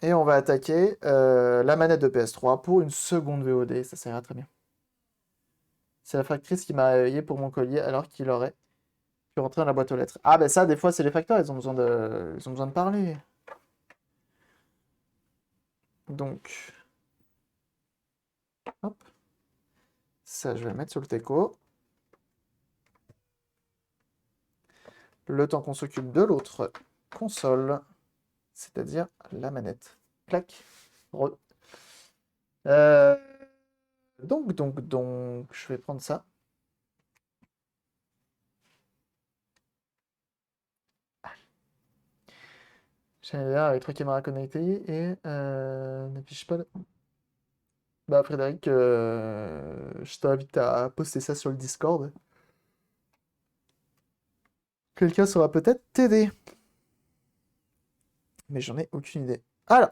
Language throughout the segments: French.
Et on va attaquer la manette de PS3 pour une seconde VOD. Ça ira très bien. C'est la factrice qui m'a payé pour mon collier alors qu'il aurait pu rentrer dans la boîte aux lettres. Ah ben ça, des fois, c'est les facteurs, ils ont besoin de parler. Donc, hop, ça, je vais le mettre sur le teco. Le temps qu'on s'occupe de l'autre console, c'est-à-dire la manette. Clac. Re. Euh, donc, je vais prendre ça. J'allais là avec trois caméras connectées et n'affiche pas. Bah Frédéric, je t'invite à poster ça sur le Discord. Quelqu'un saura peut-être t'aider. Mais j'en ai aucune idée. Alors,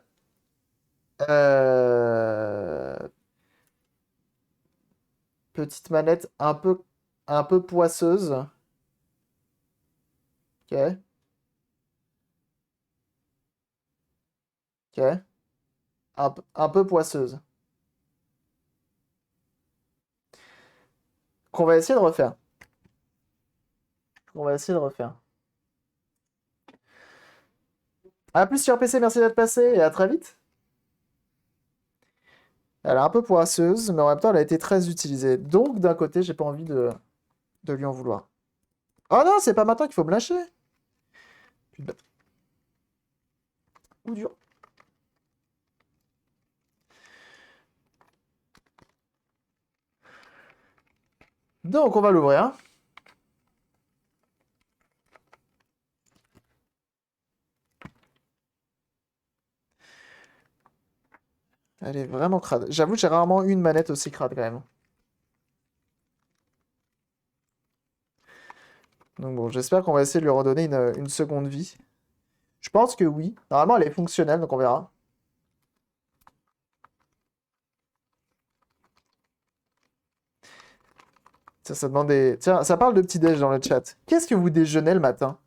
euh, petite manette un peu poisseuse. Ok, ok. Un peu poisseuse. Qu'on va essayer de refaire. On va essayer de refaire. A plus sur PC, merci d'être passé et à très vite. Elle est un peu poisseuse, mais en même temps, elle a été très utilisée. Donc, d'un côté, j'ai pas envie de lui en vouloir. Oh non, c'est pas maintenant qu'il faut me lâcher. Putain, coup dur. Donc, on va l'ouvrir. Elle est vraiment crade. J'avoue, j'ai rarement eu une manette aussi crade quand même. Donc bon, j'espère qu'on va essayer de lui redonner une seconde vie. Je pense que oui. Normalement, elle est fonctionnelle, donc on verra. Ça demande des... Tiens, ça parle de petit-déj dans le chat. Qu'est-ce que vous déjeunez le matin?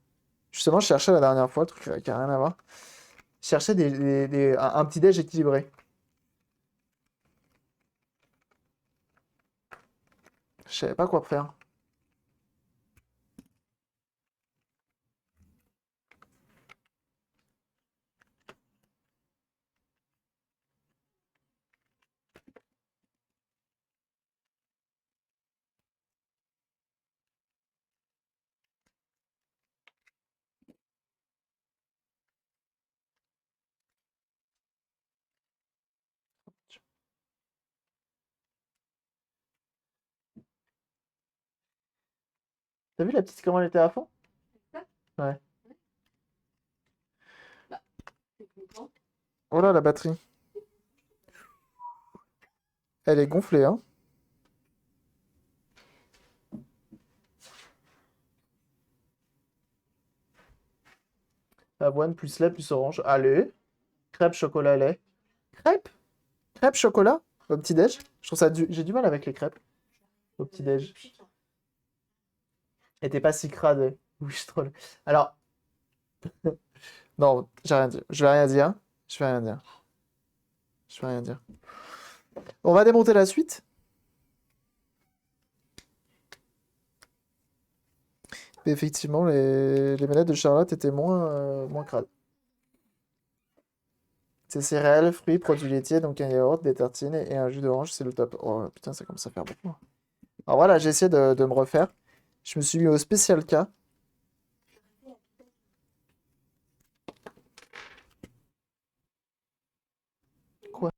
Justement, je cherchais la dernière fois, le truc qui a rien à voir. Je cherchais un petit-déj équilibré. Je savais pas quoi faire. T'as vu la petite comment elle était à fond? Ouais. Oh là, la batterie. Elle est gonflée, hein. Avoine plus lait plus orange. Allez. Crêpe chocolat lait. Crêpe? Crêpe chocolat? Au petit-déj? Je trouve ça j'ai du mal avec les crêpes. Au petit-déj. Et t'es pas si crade. Oui, je troll. Alors, non, j'ai rien dit. Je vais rien dire. Je vais rien dire. Je vais rien dire. On va démonter la suite. Mais effectivement, les manettes de Charlotte étaient moins crades. C'est céréales, fruits, produits laitiers, donc un yaourt, des tartines et un jus d'orange, c'est le top. Oh putain, ça commence à faire beaucoup. Alors voilà, j'ai essayé de me refaire. Je me suis mis au spécial cas. Quoi?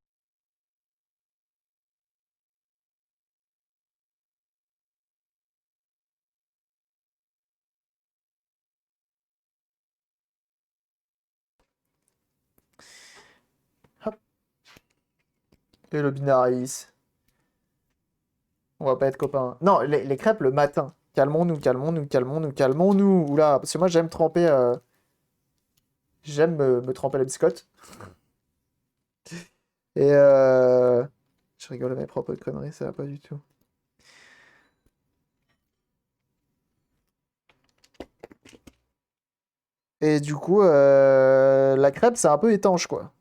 Hop. Et le binaris. On va pas être copains. Non, les crêpes le matin. Calmons-nous, calmons-nous, calmons-nous, calmons-nous. Oula, parce que moi j'aime tremper. J'aime me tremper la biscotte. Et je rigole à mes propres conneries, ça va pas du tout. Et du coup, la crêpe, c'est un peu étanche, quoi.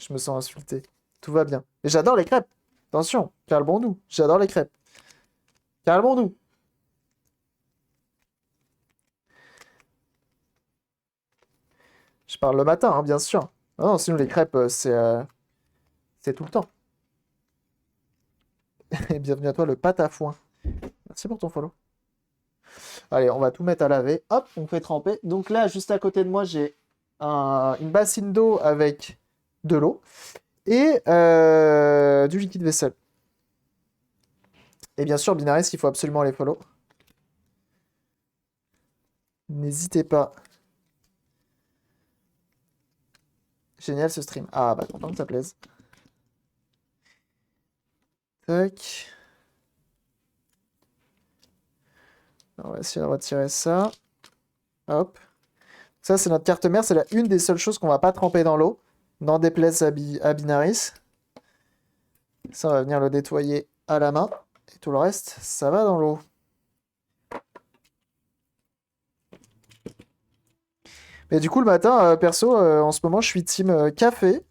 Je me sens insulté. Tout va bien. Et j'adore les crêpes. Attention, calmons-nous. J'adore les crêpes. Calmons-nous. Je parle le matin, hein, bien sûr. Non, sinon les crêpes, c'est tout le temps. Et bienvenue à toi, le pâte à foin. Merci pour ton follow. Allez, on va tout mettre à laver. Hop, on fait tremper. Donc là, juste à côté de moi, j'ai une bassine d'eau avec de l'eau et du liquide vaisselle. Et bien sûr, Binaris, il faut absolument les follow. N'hésitez pas. Génial ce stream. Ah bah content que ça plaise. Tac. On va essayer de retirer ça. Hop. Ça, c'est notre carte mère. C'est une des seules choses qu'on va pas tremper dans l'eau. N'en déplaise à Binaris. Ça, on va venir le nettoyer à la main. Et tout le reste, ça va dans l'eau. Mais du coup, le matin, perso, en ce moment, je suis team café.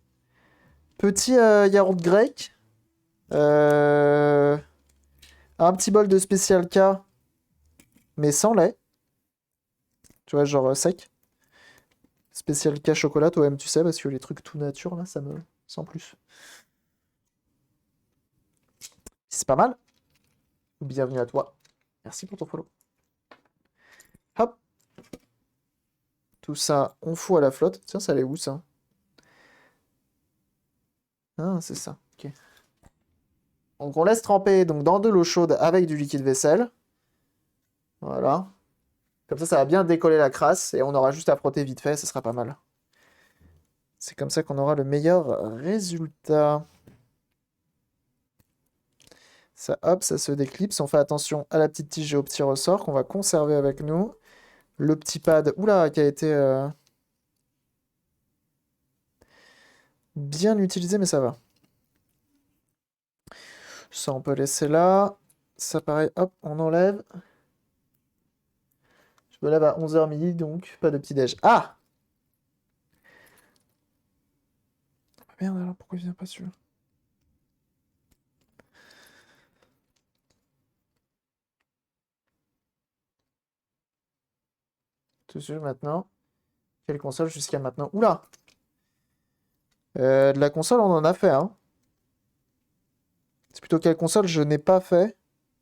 Petit yaourt grec. Un petit bol de spécial K, mais sans lait. Tu vois, genre sec. Spécial K chocolat, toi-même, tu sais, parce que les trucs tout nature, là, ça me... Sans plus. C'est pas mal. Bienvenue à toi. Merci pour ton follow. Hop. Tout ça, on fout à la flotte. Tiens, ça allait où, ça? Ah, c'est ça. Ok. Donc, on laisse tremper donc, dans de l'eau chaude avec du liquide vaisselle. Voilà. Comme ça va bien décoller la crasse et on aura juste à frotter vite fait, ce sera pas mal. C'est comme ça qu'on aura le meilleur résultat. Ça, hop, ça se déclipse. On fait attention à la petite tige et au petit ressort qu'on va conserver avec nous. Le petit pad, oula, qui a été bien utilisé, mais ça va. Ça, on peut laisser là. Ça, pareil, hop, on enlève. Je me lève à 11h midi, donc pas de petit-déj. Ah! Merde, alors pourquoi il vient pas celui-là? Tout de suite maintenant. Quelle console jusqu'à maintenant? Oula! De la console, on en a fait, hein. C'est plutôt quelle console je n'ai pas fait,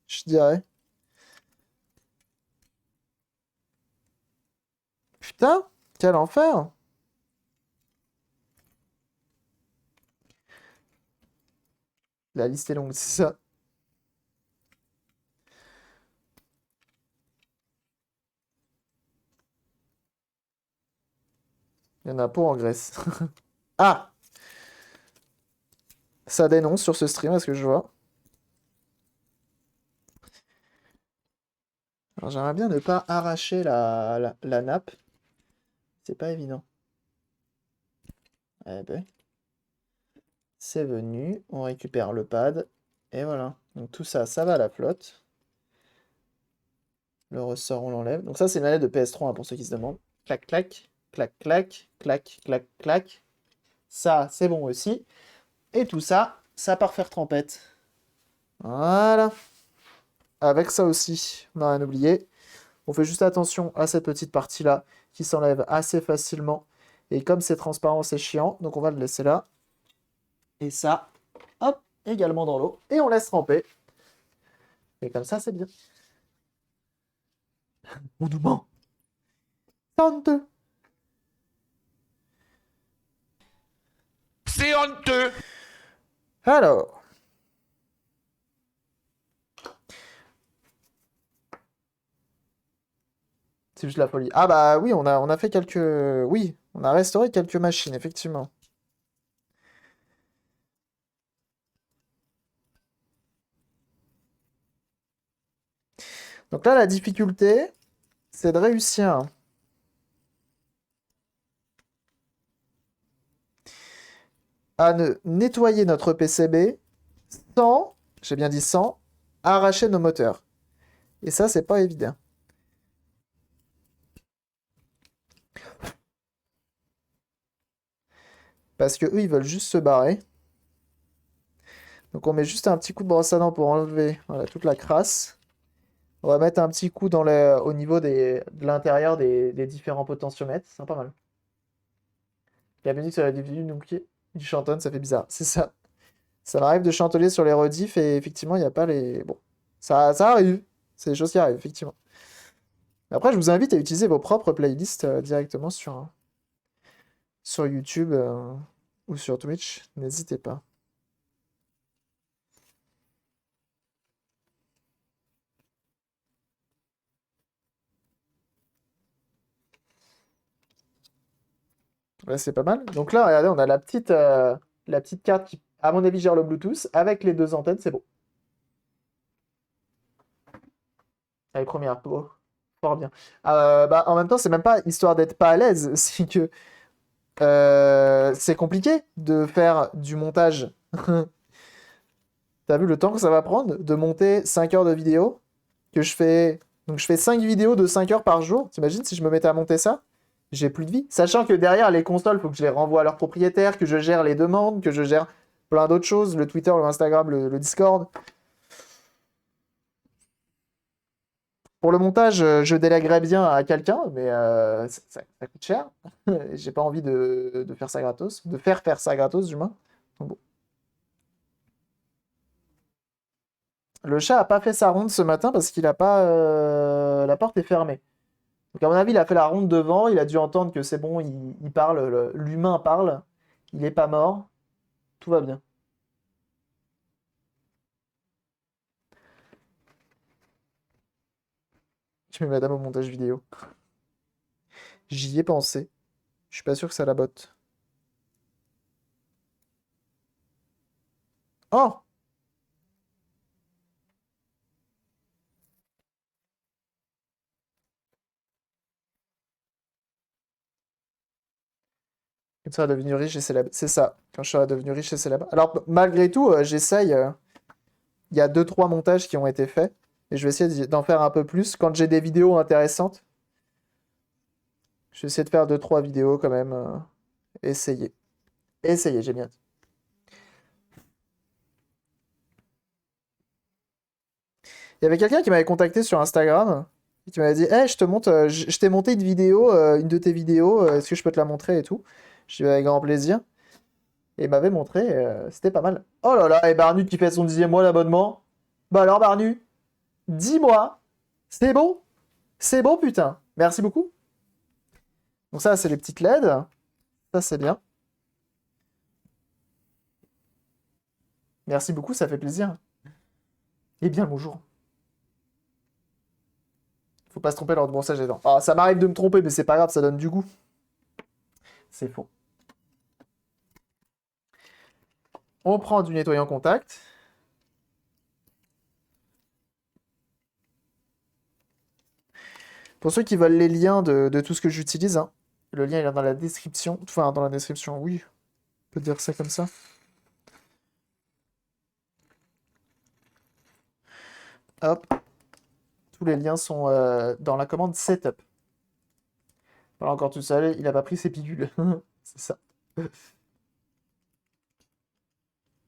je dirais. Putain, quel enfer! La liste est longue, c'est ça. Il y en a pas en Grèce. Ah! Ça dénonce sur ce stream, est-ce que je vois? Alors j'aimerais bien ne pas arracher la nappe. C'est pas évident. Eh ben. C'est venu. On récupère le pad. Et voilà. Donc tout ça, ça va à la flotte. Le ressort, on l'enlève. Donc ça, c'est une manette de PS3, hein, pour ceux qui se demandent. Clac, clac. Clac, clac. Clac, clac, clac. Ça, c'est bon aussi. Et tout ça, ça part faire trempette. Voilà. Avec ça aussi, on n'a rien oublié. On fait juste attention à cette petite partie-là qui s'enlève assez facilement. Et comme c'est transparent, c'est chiant. Donc on va le laisser là. Et ça, hop, également dans l'eau. Et on laisse tremper. Et comme ça, c'est bien. On nous ment. 32. C'est honteux. Alors. C'est juste la folie. Ah bah oui, on a fait quelques... Oui, on a restauré quelques machines, effectivement. Donc là, la difficulté, c'est de réussir à nettoyer notre PCB sans, j'ai bien dit sans, arracher nos moteurs. Et ça, c'est pas évident. Parce que eux, ils veulent juste se barrer. Donc on met juste un petit coup de brosse à dents pour enlever voilà, toute la crasse. On va mettre un petit coup au niveau de l'intérieur des différents potentiomètres. C'est pas mal. La musique sur la diffusion du chantonne, ça fait bizarre. C'est ça. Ça m'arrive de chantonner sur les rediffs et effectivement, il n'y a pas les... Bon, ça arrive. C'est des choses qui arrivent, effectivement. Après, je vous invite à utiliser vos propres playlists directement sur YouTube ou sur Twitch. N'hésitez pas. Là, c'est pas mal. Donc là, regardez, on a la petite carte qui, à mon avis, gère le Bluetooth. Avec les deux antennes, c'est bon. Allez, première peau. Fort bien. Bah, en même temps, c'est même pas histoire d'être pas à l'aise. C'est que c'est compliqué de faire du montage. T'as vu le temps que ça va prendre de monter 5 heures de vidéo que je fais... Donc je fais 5 vidéos de 5 heures par jour. T'imagines si je me mettais à monter ça? J'ai plus de vie. Sachant que derrière les consoles, il faut que je les renvoie à leurs propriétaires, que je gère les demandes, que je gère plein d'autres choses, le Twitter, le Instagram, le Discord. Pour le montage, je délèguerais bien à quelqu'un, mais ça coûte cher. J'ai pas envie de faire ça gratos, de faire ça gratos du moins. Donc bon. Le chat a pas fait sa ronde ce matin parce qu'il a pas la porte est fermée. Donc à mon avis, il a fait la ronde devant, il a dû entendre que c'est bon, il parle, l'humain parle, il est pas mort, tout va bien. Je mets madame au montage vidéo. J'y ai pensé. Je suis pas sûr que ça la botte. Oh! Quand tu seras devenu riche et célèbre. C'est ça, quand je serai devenu riche et célèbre. Alors, malgré tout, j'essaye. Il y a deux trois montages qui ont été faits. Et je vais essayer d'en faire un peu plus. Quand j'ai des vidéos intéressantes, je vais essayer de faire deux trois vidéos quand même. Essayer. Essayer, j'ai bien dit. Il y avait quelqu'un qui m'avait contacté sur Instagram. Et qui m'avait dit, hey, je t'ai monté une vidéo, une de tes vidéos. Est-ce que je peux te la montrer et tout? Je dis avec grand plaisir. Et il m'avait montré, c'était pas mal. Oh là là, et Barnu qui fait son 10e mois d'abonnement. Bah alors Barnu, 10 mois, c'est bon? C'est bon putain. Merci beaucoup. Donc ça, c'est les petites LED. Ça, c'est bien. Merci beaucoup, ça fait plaisir. Eh bien, bonjour. Faut pas se tromper lors de brossage des dents. Ah, ça m'arrive de me tromper, mais c'est pas grave, ça donne du goût. C'est faux. On prend du nettoyant contact. Pour ceux qui veulent les liens de tout ce que j'utilise, hein, le lien il est dans la description. Enfin, dans la description, oui. On peut dire ça comme ça. Hop. Tous les liens sont dans la commande Setup. Voilà, encore tout seul, il a pas pris ses pilules. C'est ça.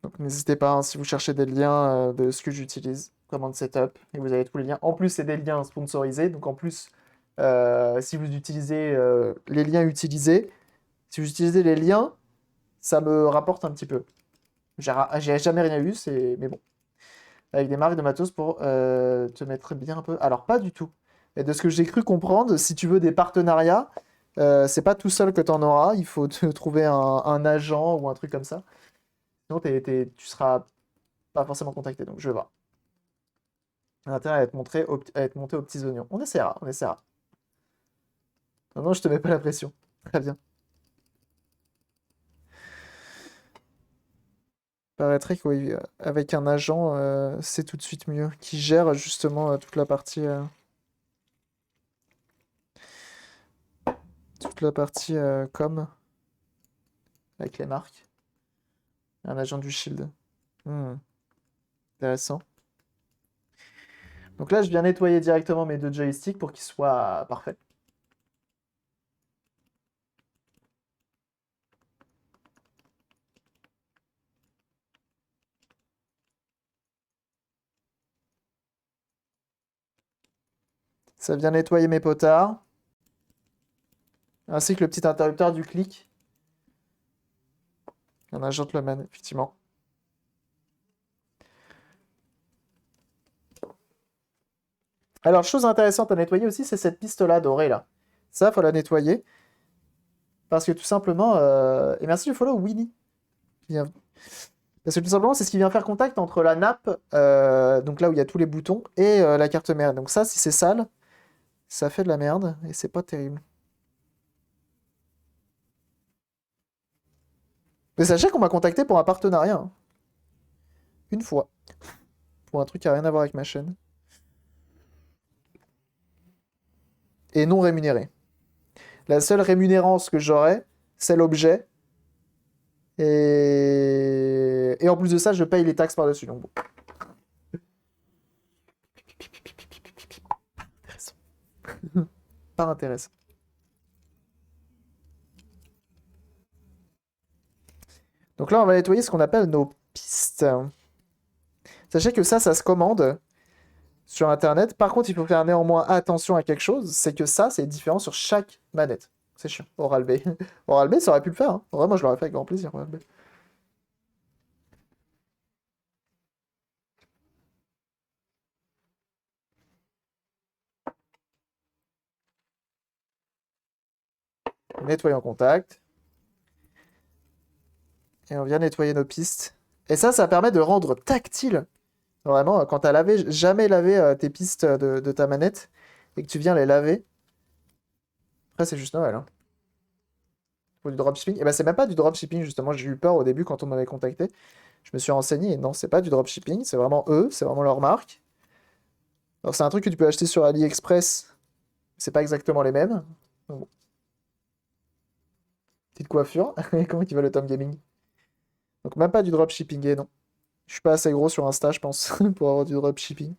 Donc n'hésitez pas, hein, si vous cherchez des liens de ce que j'utilise, commande Setup, et vous avez tous les liens. En plus, c'est des liens sponsorisés, donc en plus, si vous utilisez les liens utilisés, si vous utilisez les liens, ça me rapporte un petit peu. J'ai jamais rien eu, mais bon. Avec des marques de matos pour te mettre bien un peu. Alors, pas du tout. Et de ce que j'ai cru comprendre, si tu veux des partenariats, c'est pas tout seul que tu en auras. Il faut te trouver un agent ou un truc comme ça. Sinon, tu seras pas forcément contacté. Donc, je vais voir. L'intérêt à à être monté aux petits oignons. On essaiera, on essaiera. Non, non, je te mets pas la pression. Très bien. Paraîtrait que oui, avec un agent, c'est tout de suite mieux. Qui gère justement toute la partie com avec les marques. Un agent du Shield. Hmm, intéressant. Donc là, je viens nettoyer directement mes deux joysticks pour qu'ils soient parfaits. Ça vient nettoyer mes potards. Ainsi que le petit interrupteur du clic. Il y en a un gentleman, effectivement. Alors, chose intéressante à nettoyer aussi, c'est cette piste-là dorée, là. Ça, faut la nettoyer. Parce que tout simplement... Et merci du follow, Winnie. Bienvenue. Parce que tout simplement, c'est ce qui vient faire contact entre la nappe, donc là où il y a tous les boutons, et la carte mère. Donc ça, si c'est sale, ça fait de la merde, et c'est pas terrible. Mais sachez qu'on m'a contacté pour un partenariat. Hein. Une fois. Pour un truc qui a rien à voir avec ma chaîne. Et non rémunéré. La seule rémunérance que j'aurai, c'est l'objet. Et en plus de ça, je paye les taxes par-dessus. Donc bon. Intéressant. Pas intéressant. Donc là, on va nettoyer ce qu'on appelle nos pistes. Sachez que ça se commande sur Internet. Par contre, il faut faire néanmoins attention à quelque chose, c'est que ça, c'est différent sur chaque manette. C'est chiant. Oral-B. Oral-B, ça aurait pu le faire. Hein. Vraiment, je l'aurais fait avec grand plaisir, Oral-B. Nettoyer en contact. Et on vient nettoyer nos pistes. Et ça permet de rendre tactile. Vraiment, quand tu as jamais lavé tes pistes de ta manette et que tu viens les laver. Après, c'est juste Noël. Hein. Pour du dropshipping. Et ben, c'est même pas du dropshipping, justement. J'ai eu peur au début quand on m'avait contacté. Je me suis renseigné et non, c'est pas du dropshipping. C'est vraiment eux, c'est vraiment leur marque. Alors, c'est un truc que tu peux acheter sur AliExpress. C'est pas exactement les mêmes. Donc, bon. Petite coiffure. Comment il va le Tom Gaming? Donc, même pas du dropshipping, et non. Je suis pas assez gros sur Insta, je pense, pour avoir du dropshipping.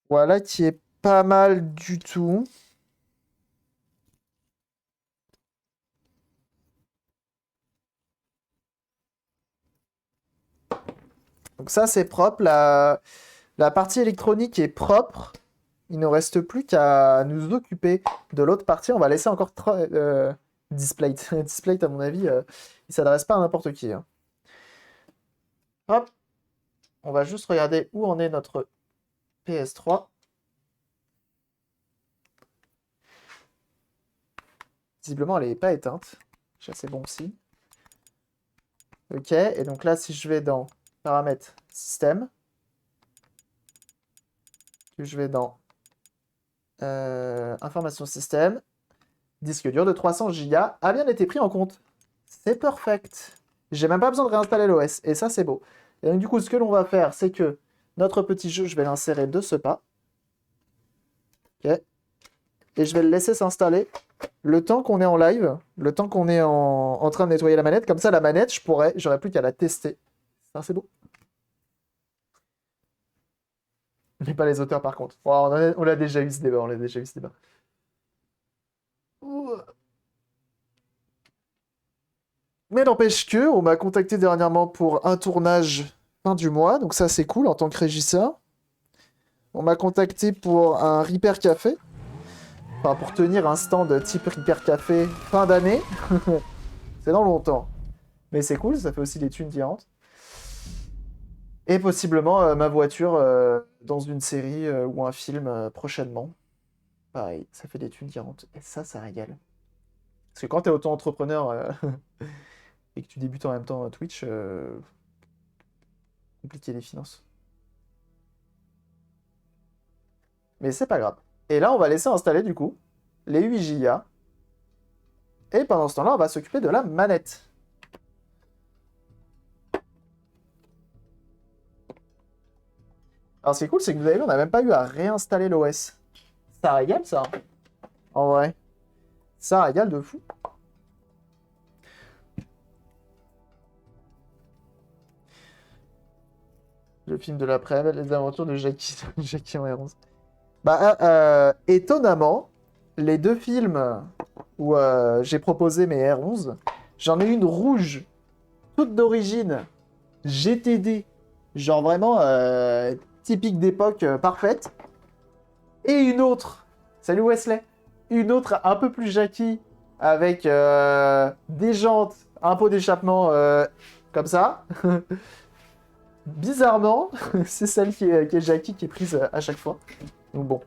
Voilà qui est pas mal du tout. Donc ça, c'est propre. La partie électronique est propre. Il ne reste plus qu'à nous occuper de l'autre partie. On va laisser encore Displate. Displate, à mon avis, il s'adresse pas à n'importe qui. Hein. Hop. On va juste regarder où en est notre PS3. Visiblement, elle n'est pas éteinte. C'est bon aussi. Ok, et donc là, si je vais dans Paramètres, Système, que je vais dans Information Système, disque dur de 300 Go a bien été pris en compte. C'est perfect. J'ai même pas besoin de réinstaller l'OS, et ça, c'est beau. Et donc, du coup, ce que l'on va faire, c'est que notre petit jeu, je vais l'insérer de ce pas. Ok. Et je vais le laisser s'installer le temps qu'on est en live, le temps qu'on est en train de nettoyer la manette. Comme ça, la manette, j'aurais plus qu'à la tester. Ça, c'est beau. Mais pas les auteurs, par contre. Oh, on l'a déjà eu ce débat, on l'a déjà eu ce débat. Mais n'empêche que, on m'a contacté dernièrement pour un tournage fin du mois, donc ça c'est cool en tant que régisseur. On m'a contacté pour un Repair Café, enfin pour tenir un stand type Repair Café fin d'année. C'est dans longtemps. Mais c'est cool, ça fait aussi des thunes qui rentrent. Et possiblement ma voiture dans une série ou un film prochainement. Pareil, ça fait des thunes qui rentrent. Et ça régale. Parce que quand t'es auto-entrepreneur et que tu débutes en même temps Twitch, compliqué les finances. Mais c'est pas grave. Et là, on va laisser installer du coup les 8 Go. Et pendant ce temps-là, on va s'occuper de la manette. Alors, ce qui est cool, c'est que vous avez vu, on n'a même pas eu à réinstaller l'OS. Ça régale, ça. En vrai. Ça régale de fou. le film de l'après-midi, les aventures de Jackie, Jackie en R11. Bah, étonnamment, les deux films où j'ai proposé mes R11, j'en ai une rouge, toute d'origine, GTD, genre vraiment typique d'époque parfaite, et une autre, salut Wesley, une autre un peu plus Jackie, avec des jantes, un pot d'échappement comme ça. Bizarrement, c'est celle qui est Jackie qui est prise à chaque fois. Donc bon,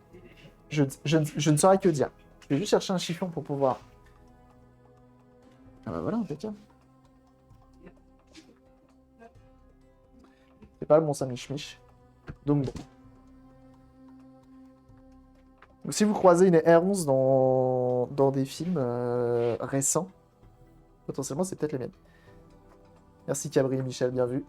je ne saurais que dire. Je vais juste chercher un chiffon pour pouvoir... Ah bah voilà, impeccable. C'est pas le bon Saint-Mich-Mich. Donc bon. Donc, si vous croisez une R11 dans des films récents, potentiellement c'est peut-être les miennes. Merci Cabri et Michel, bien vu.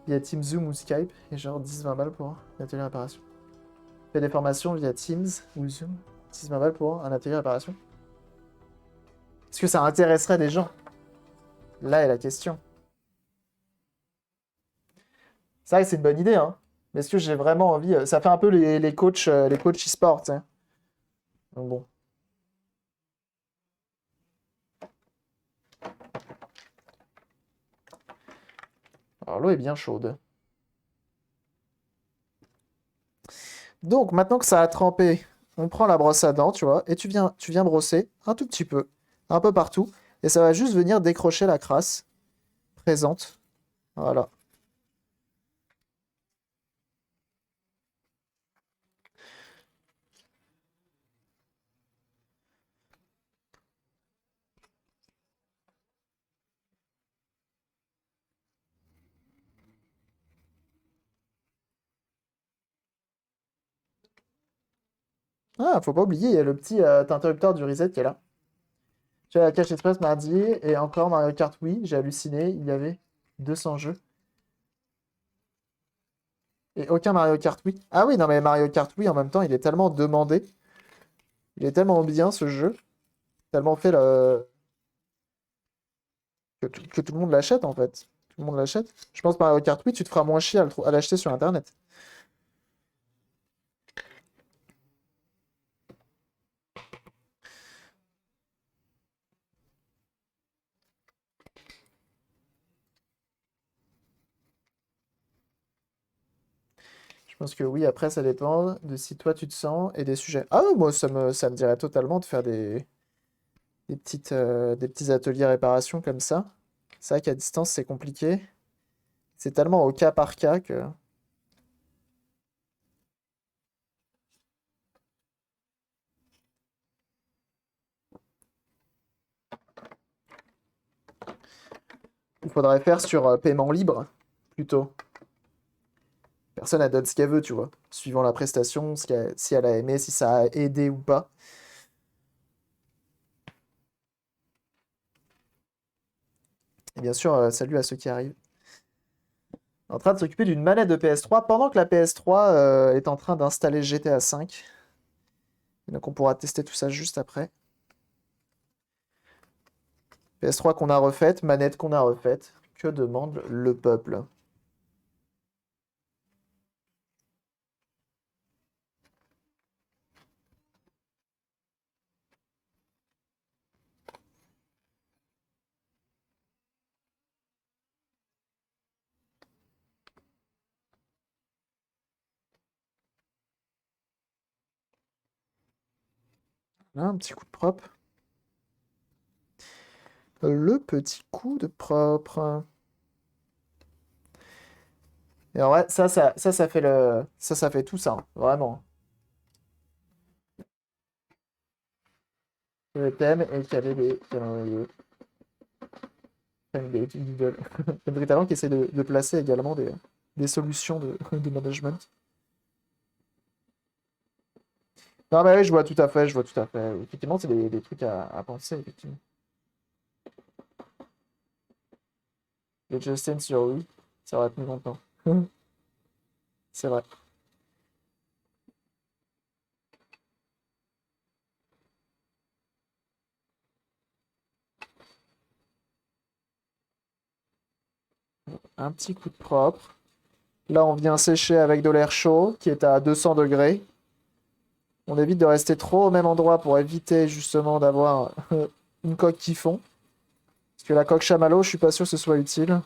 Via Teams Zoom ou Skype, et genre 10-20 balles pour un atelier réparation. Fais des formations via Teams ou Zoom, 10-20 balles pour un atelier réparation. Est-ce que ça intéresserait des gens? Là est la question. C'est vrai que c'est une bonne idée, hein. Mais est-ce que j'ai vraiment envie... Ça fait un peu les coachs e-sport, hein. Donc bon. Alors l'eau est bien chaude. Donc maintenant que ça a trempé, on prend la brosse à dents, tu vois, et tu viens brosser un tout petit peu, un peu partout, et ça va juste venir décrocher la crasse présente. Voilà. Ah, faut pas oublier, il y a le petit interrupteur du reset qui est là. Tu as la cache express mardi, et encore Mario Kart Wii, j'ai halluciné, il y avait 200 jeux. Et aucun Mario Kart Wii. Ah oui, non mais Mario Kart Wii en même temps, il est tellement demandé. Il est tellement bien ce jeu. Tellement fait que tout le monde l'achète en fait. Tout le monde l'achète. Je pense que Mario Kart Wii, tu te feras moins chier à l'acheter sur internet. Je pense que oui, après ça dépend de si toi tu te sens et des sujets. Ah ouais, moi ça me dirait totalement de faire des petits ateliers réparation comme ça. C'est vrai qu'à distance c'est compliqué. C'est tellement au cas par cas que. Il faudrait faire sur paiement libre plutôt. Personne elle donne ce qu'elle veut, tu vois. Suivant la prestation, si elle a aimé, si ça a aidé ou pas. Et bien sûr, salut à ceux qui arrivent. En train de s'occuper d'une manette de PS3 pendant que la PS3 est en train d'installer GTA V. Et donc on pourra tester tout ça juste après. PS3 qu'on a refaite, manette qu'on a refaite. Que demande le peuple? Là, un petit coup de propre. Le petit coup de propre. Et en vrai, ça fait ça fait tout ça, hein, vraiment. Le thème et qu'il y avait des calendriers, des études Google. Le Britalent qui essaie de placer également des solutions de management. Non, mais oui, je vois tout à fait, je vois tout à fait. Effectivement, c'est des trucs à penser, effectivement. Le Justin sur oui, ça aurait tenu longtemps. C'est vrai. Un petit coup de propre. Là, on vient sécher avec de l'air chaud qui est à 200 degrés. On évite de rester trop au même endroit pour éviter justement d'avoir une coque qui fond. Parce que la coque chamallow, je suis pas sûr que ce soit utile.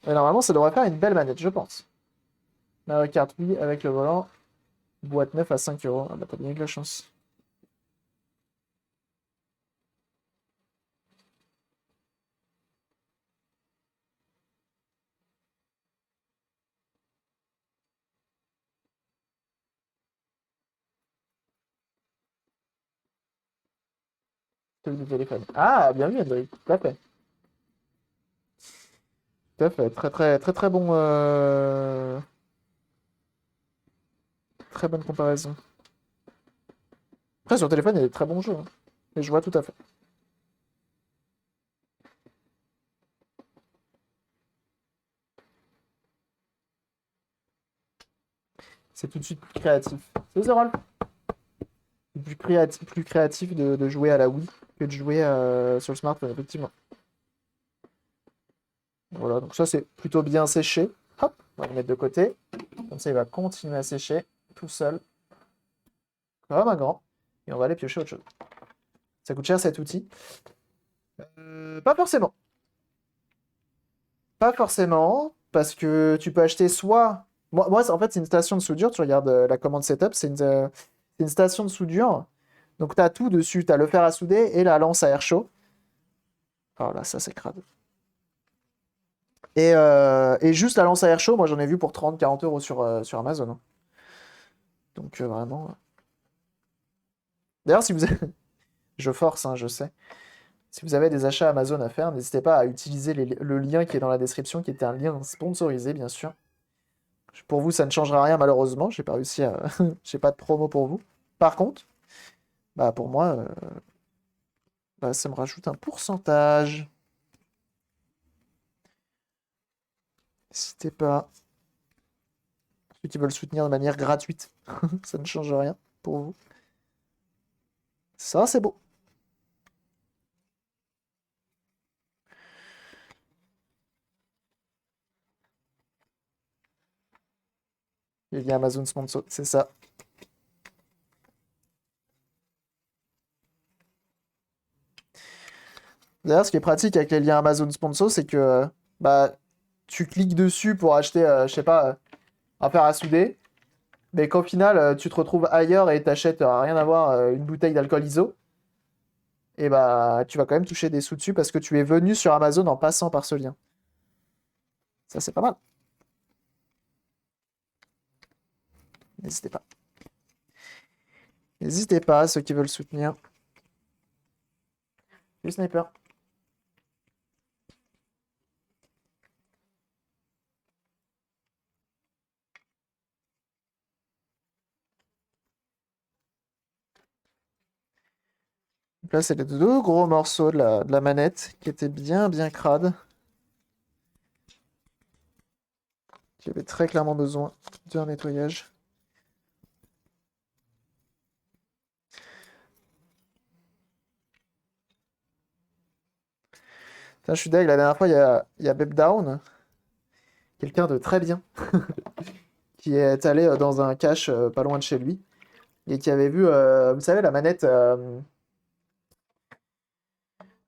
Et normalement, ça devrait faire une belle manette, je pense. Mario Kart, oui, avec le volant. Boîte 9 à 5 euros. Ah bah t'as bien eu de la chance. Truc de téléphone. Ah, bien vu, André. Tout à fait. Tout à fait. Très, très, très, très bon. Très bonne comparaison. Après, sur téléphone, il y a des très bons jeux, hein. Mais je vois tout à fait. C'est tout de suite plus créatif. C'est The Roll. Plus créatif de jouer à la Wii que de jouer sur le smartphone, effectivement. Voilà, donc ça, c'est plutôt bien séché. Hop, on va le mettre de côté. Comme ça, il va continuer à sécher tout seul, comme un grand. Et on va aller piocher autre chose. Ça coûte cher cet outil? Pas forcément. Pas forcément, parce que tu peux acheter soit. Moi en fait, c'est une station de soudure. Tu regardes la commande setup, c'est une station de soudure. Donc, tu as tout dessus. Tu as le fer à souder et la lance à air chaud. Oh là, ça, c'est crade. Et juste la lance à air chaud, moi, j'en ai vu pour 30-40 euros sur Amazon, hein. Donc, vraiment. D'ailleurs, si vous avez... Je force, hein, je sais. Si vous avez des achats Amazon à faire, n'hésitez pas à utiliser le lien qui est dans la description, qui est un lien sponsorisé, bien sûr. Pour vous, ça ne changera rien malheureusement. J'ai pas réussi à. J'ai pas de promo pour vous. Par contre, bah pour moi, bah, ça me rajoute un pourcentage. N'hésitez pas. Ceux qui veulent soutenir de manière gratuite, ça ne change rien pour vous. Ça, c'est beau. Il y a Amazon sponsor, c'est ça. D'ailleurs, ce qui est pratique avec les liens Amazon sponsor, c'est que bah tu cliques dessus pour acheter, je sais pas, un fer à souder, mais qu'au final, tu te retrouves ailleurs et t'achètes rien à voir une bouteille d'alcool ISO. Et bah tu vas quand même toucher des sous dessus parce que tu es venu sur Amazon en passant par ce lien. Ça, c'est pas mal. N'hésitez pas. N'hésitez pas, ceux qui veulent soutenir. Le sniper. Donc là, c'est les deux gros morceaux de la manette qui étaient bien, bien crades. Qui avaient très clairement besoin d'un nettoyage. Putain, je suis deg, la dernière fois, il y a Bebdown, quelqu'un de très bien, qui est allé dans un cache pas loin de chez lui, et qui avait vu, vous savez, la manette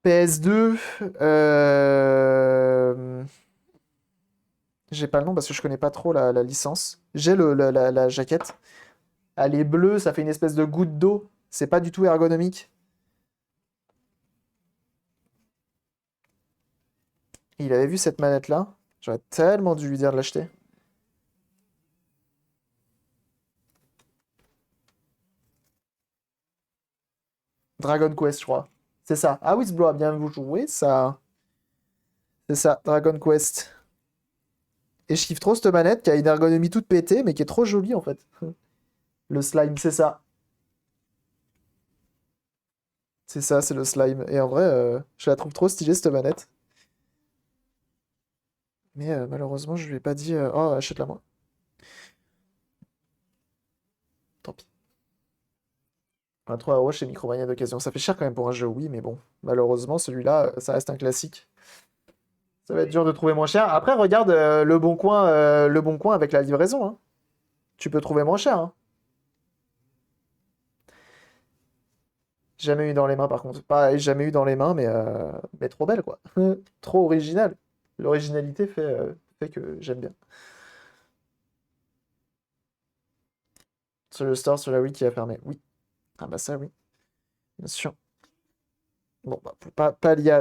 PS2, j'ai pas le nom parce que je connais pas trop la licence. J'ai la jaquette. Elle est bleue, ça fait une espèce de goutte d'eau. C'est pas du tout ergonomique. Il avait vu cette manette-là. J'aurais tellement dû lui dire de l'acheter. Dragon Quest, je crois. C'est ça. Ah oui, Sblo a bien joué, ça. C'est ça, Dragon Quest. Et je kiffe trop cette manette qui a une ergonomie toute pétée, mais qui est trop jolie en fait. Le slime, c'est ça. C'est ça, c'est le slime. Et en vrai, je la trouve trop stylée cette manette. Mais malheureusement, je lui ai pas dit oh, achète-la moi. 23 € chez Micromania d'occasion. Ça fait cher quand même pour un jeu, oui, mais bon. Malheureusement, celui-là, ça reste un classique. Ça va être dur de trouver moins cher. Après, regarde le Bon Coin avec la livraison, hein. Tu peux trouver moins cher, hein. Jamais eu dans les mains, par contre. Pareil, jamais eu dans les mains, mais trop belle, quoi. Trop original. L'originalité fait que j'aime bien. Sur le store, sur la Wii qui a fermé. Oui. Ah bah ça, oui. Bien sûr. Bon, bah,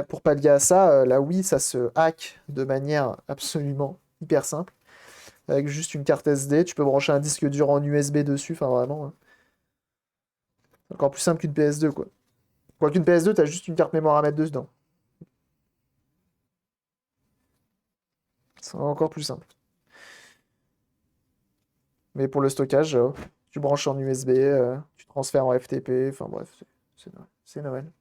pour pallier à ça, la Wii, ça se hack de manière absolument hyper simple. Avec juste une carte SD, tu peux brancher un disque dur en USB dessus, enfin vraiment, hein. Encore plus simple qu'une PS2, quoi. Quoi qu'une PS2, t'as juste une carte mémoire à mettre dedans. C'est encore plus simple. Mais pour le stockage, tu branches en USB, tu transfères en FTP, enfin bref, c'est Noël. C'est Noël.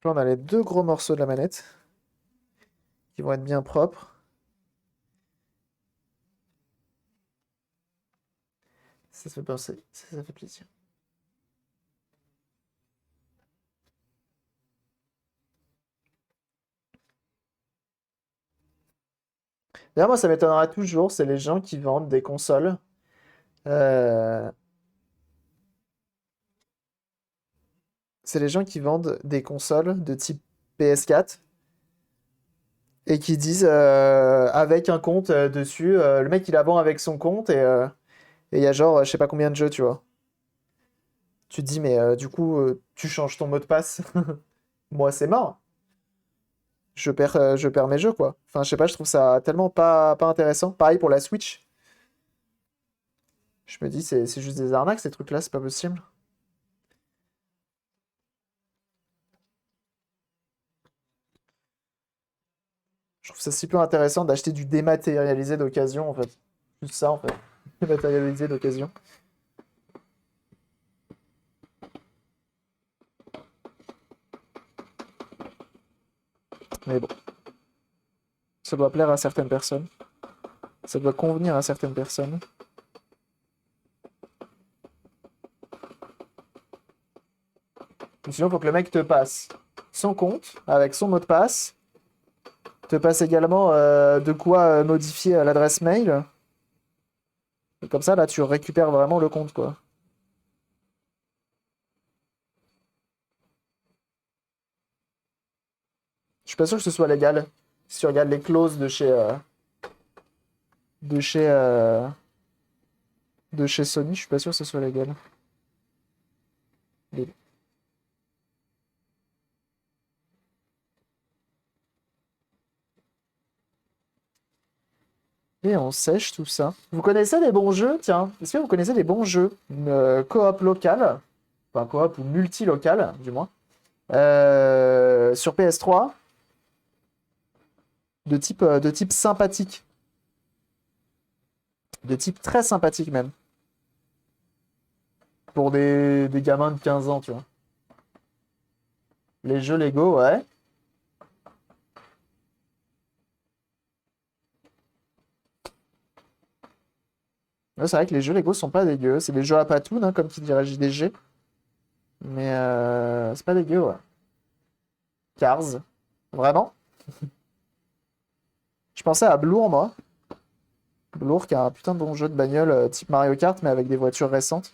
Donc là, on a les deux gros morceaux de la manette qui vont être bien propres. Ça fait penser, ça fait plaisir. D'ailleurs, moi, ça m'étonnera toujours, c'est les gens qui vendent des consoles. euh, c'est les gens qui vendent des consoles de type PS4 et qui disent avec un compte dessus, le mec il la vend avec son compte et il y a genre je sais pas combien de jeux, tu vois. Tu te dis mais du coup tu changes ton mot de passe. Moi c'est mort. Je perds mes jeux quoi. Enfin je sais pas, je trouve ça tellement pas intéressant. Pareil pour la Switch. Je me dis c'est juste des arnaques ces trucs-là, c'est pas possible. Je trouve ça si peu intéressant d'acheter du dématérialisé d'occasion en fait. Juste ça en fait. Dématérialisé d'occasion. Mais bon, ça doit plaire à certaines personnes. Ça doit convenir à certaines personnes. Ou sinon, il faut que le mec te passe son compte avec son mot de passe, te passe également de quoi modifier l'adresse mail. Et comme ça, là, tu récupères vraiment le compte, quoi. Je suis pas sûr que ce soit légal. Si tu regardes les clauses de chez, euh, de chez Sony, je suis pas sûr que ce soit légal. Mais- Et on sèche tout ça. Vous connaissez des bons jeux? Tiens, est-ce que vous connaissez des bons jeux? Une coop locale, enfin coop ou multi-locale, du moins, sur PS3, de type sympathique. De type très sympathique même. Pour des gamins de 15 ans, tu vois. Les jeux Lego, ouais. Ouais, c'est vrai que les jeux Lego sont pas dégueux. C'est des jeux à patounes, hein, comme qui dirait JDG. Mais c'est pas dégueu, ouais. Cars. Vraiment. Je pensais à Blour, moi. Blour, qui a un putain de bon jeu de bagnole type Mario Kart, mais avec des voitures récentes.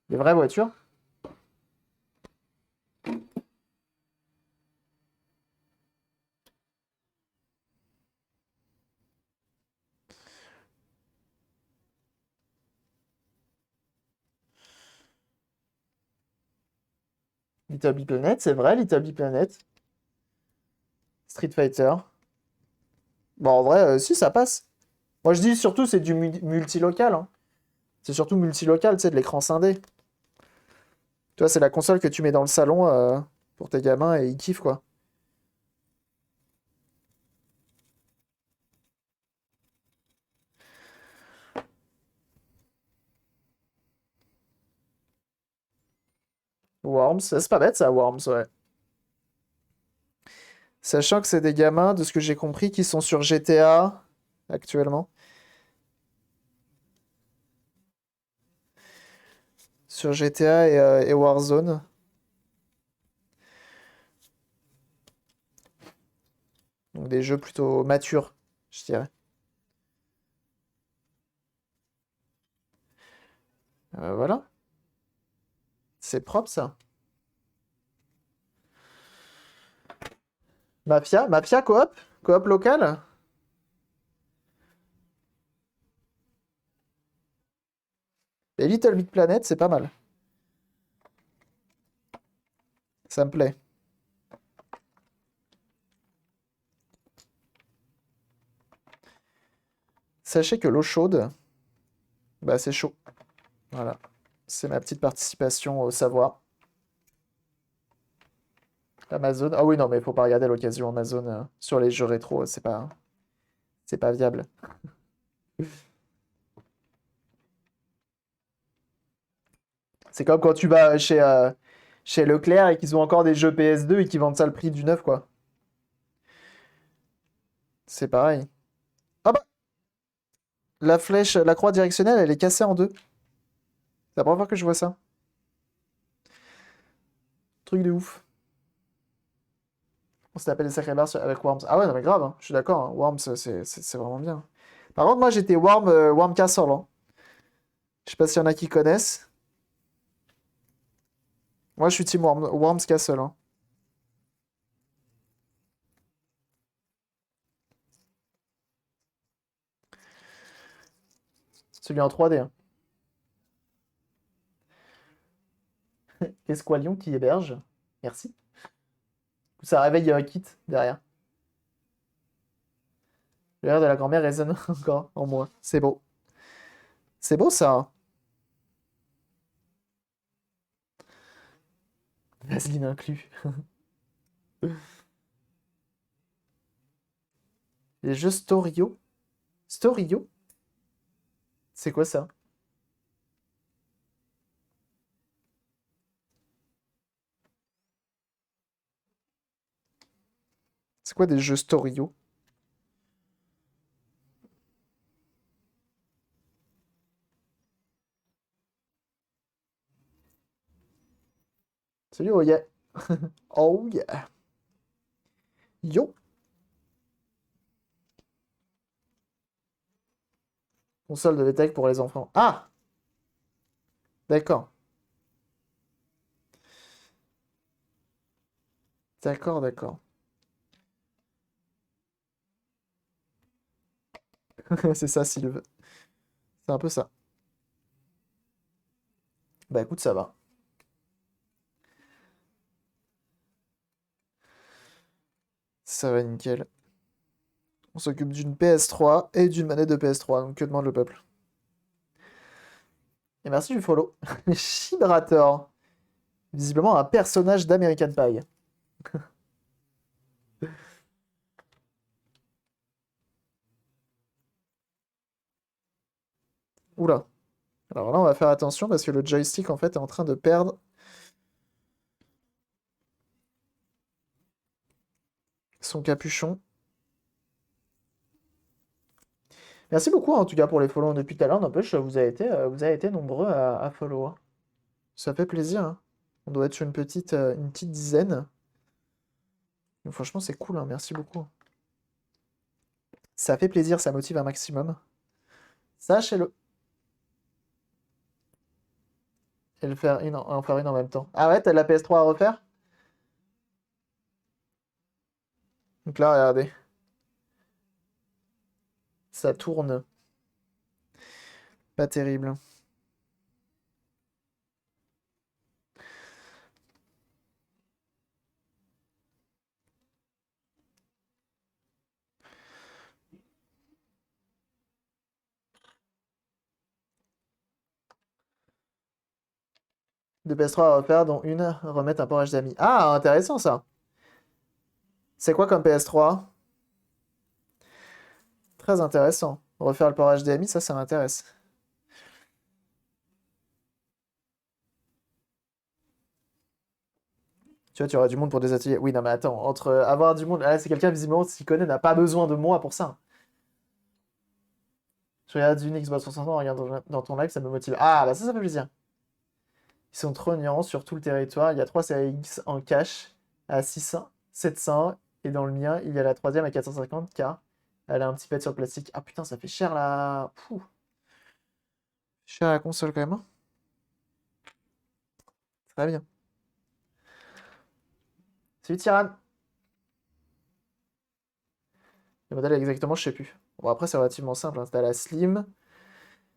Des vraies voitures. Little Big Planet, c'est vrai, Little Big Planet. Street Fighter. Bon, en vrai, si, ça passe. Moi, je dis surtout, c'est du multilocal, hein. C'est surtout multilocal, tu sais, de l'écran scindé. Tu vois, c'est la console que tu mets dans le salon pour tes gamins et ils kiffent, quoi. Worms, c'est pas bête ça, Worms, ouais. Sachant que c'est des gamins, de ce que j'ai compris, qui sont sur GTA actuellement. Sur GTA et Warzone. Donc des jeux plutôt matures, je dirais. Voilà, c'est propre ça. Mafia coop? Coop local? Et Little Big Planet, c'est pas mal. Ça me plaît. Sachez que l'eau chaude, bah c'est chaud. Voilà. C'est ma petite participation au savoir. Amazon. Ah oui, non, mais faut pas regarder à l'occasion Amazon sur les jeux rétro, c'est pas viable. C'est comme quand tu vas chez Leclerc et qu'ils ont encore des jeux PS2 et qu'ils vendent ça le prix du neuf, quoi. C'est pareil. Ah bah, la flèche, la croix directionnelle, elle est cassée en deux. C'est la première fois que je vois ça. Truc de ouf. On s'est tapé des sacrés barres avec Worms. Ah ouais, non mais grave, hein, je suis d'accord, hein. Worms, c'est vraiment bien. Par contre, moi j'étais Worm Castle, hein. Je sais pas s'il y en a qui connaissent. Moi je suis team Worms Castle, hein. Celui en 3D, hein. Esqualion qui héberge. Merci. Ça réveille Kit derrière. Le rire de la grand-mère résonne encore en moi. C'est beau. C'est beau ça, hein. Vaseline inclus. Les jeux Storio. Storio? C'est quoi ça? C'est quoi des jeux Storio? Salut, oh yeah. Oh yeah. Yo. Console de VTech pour les enfants. Ah! D'accord. D'accord, d'accord. C'est ça, Sylve. C'est un peu ça. Bah écoute, ça va. Ça va nickel. On s'occupe d'une PS3 et d'une manette de PS3. Donc que demande le peuple? Et merci du follow. Chibrator. Visiblement un personnage d'American Pie. Oula. Alors là, on va faire attention parce que le joystick, en fait, est en train de perdre son capuchon. Merci beaucoup, en tout cas, pour les follow depuis tout à l'heure. N'empêche, vous avez été nombreux à follow, hein. Ça fait plaisir, hein. On doit être sur une petite dizaine. Donc, franchement, c'est cool, hein. Merci beaucoup. Ça fait plaisir, ça motive un maximum. Sachez-le. Et en faire une en même temps. Ah ouais, t'as de la PS3 à refaire? Donc là, regardez. Ça tourne. Pas terrible. Deux PS3 à refaire, dont une remettre un port HDMI. Ah, intéressant ça. C'est quoi comme PS3? Très intéressant. Refaire le port HDMI, ça m'intéresse. Tu vois, tu auras du monde pour des ateliers. Oui, non, mais attends, entre avoir du monde. Là, c'est quelqu'un, visiblement, qui connaît, n'a pas besoin de moi pour ça. Je regarde une Xbox 360 en regardant dans ton live, ça me motive. Ah, bah ça fait plaisir. Ils sont trognants sur tout le territoire. Il y a 3 séries X en cash à 600, 700. Et dans le mien, il y a la troisième à 450 car elle a un petit pet sur le plastique. Ah putain, ça fait cher là. Pouh. Cher la console quand même, hein. Très bien. Salut Tyran. Le modèle exactement, je sais plus. Bon, après, c'est relativement simple, hein. T'as la Slim,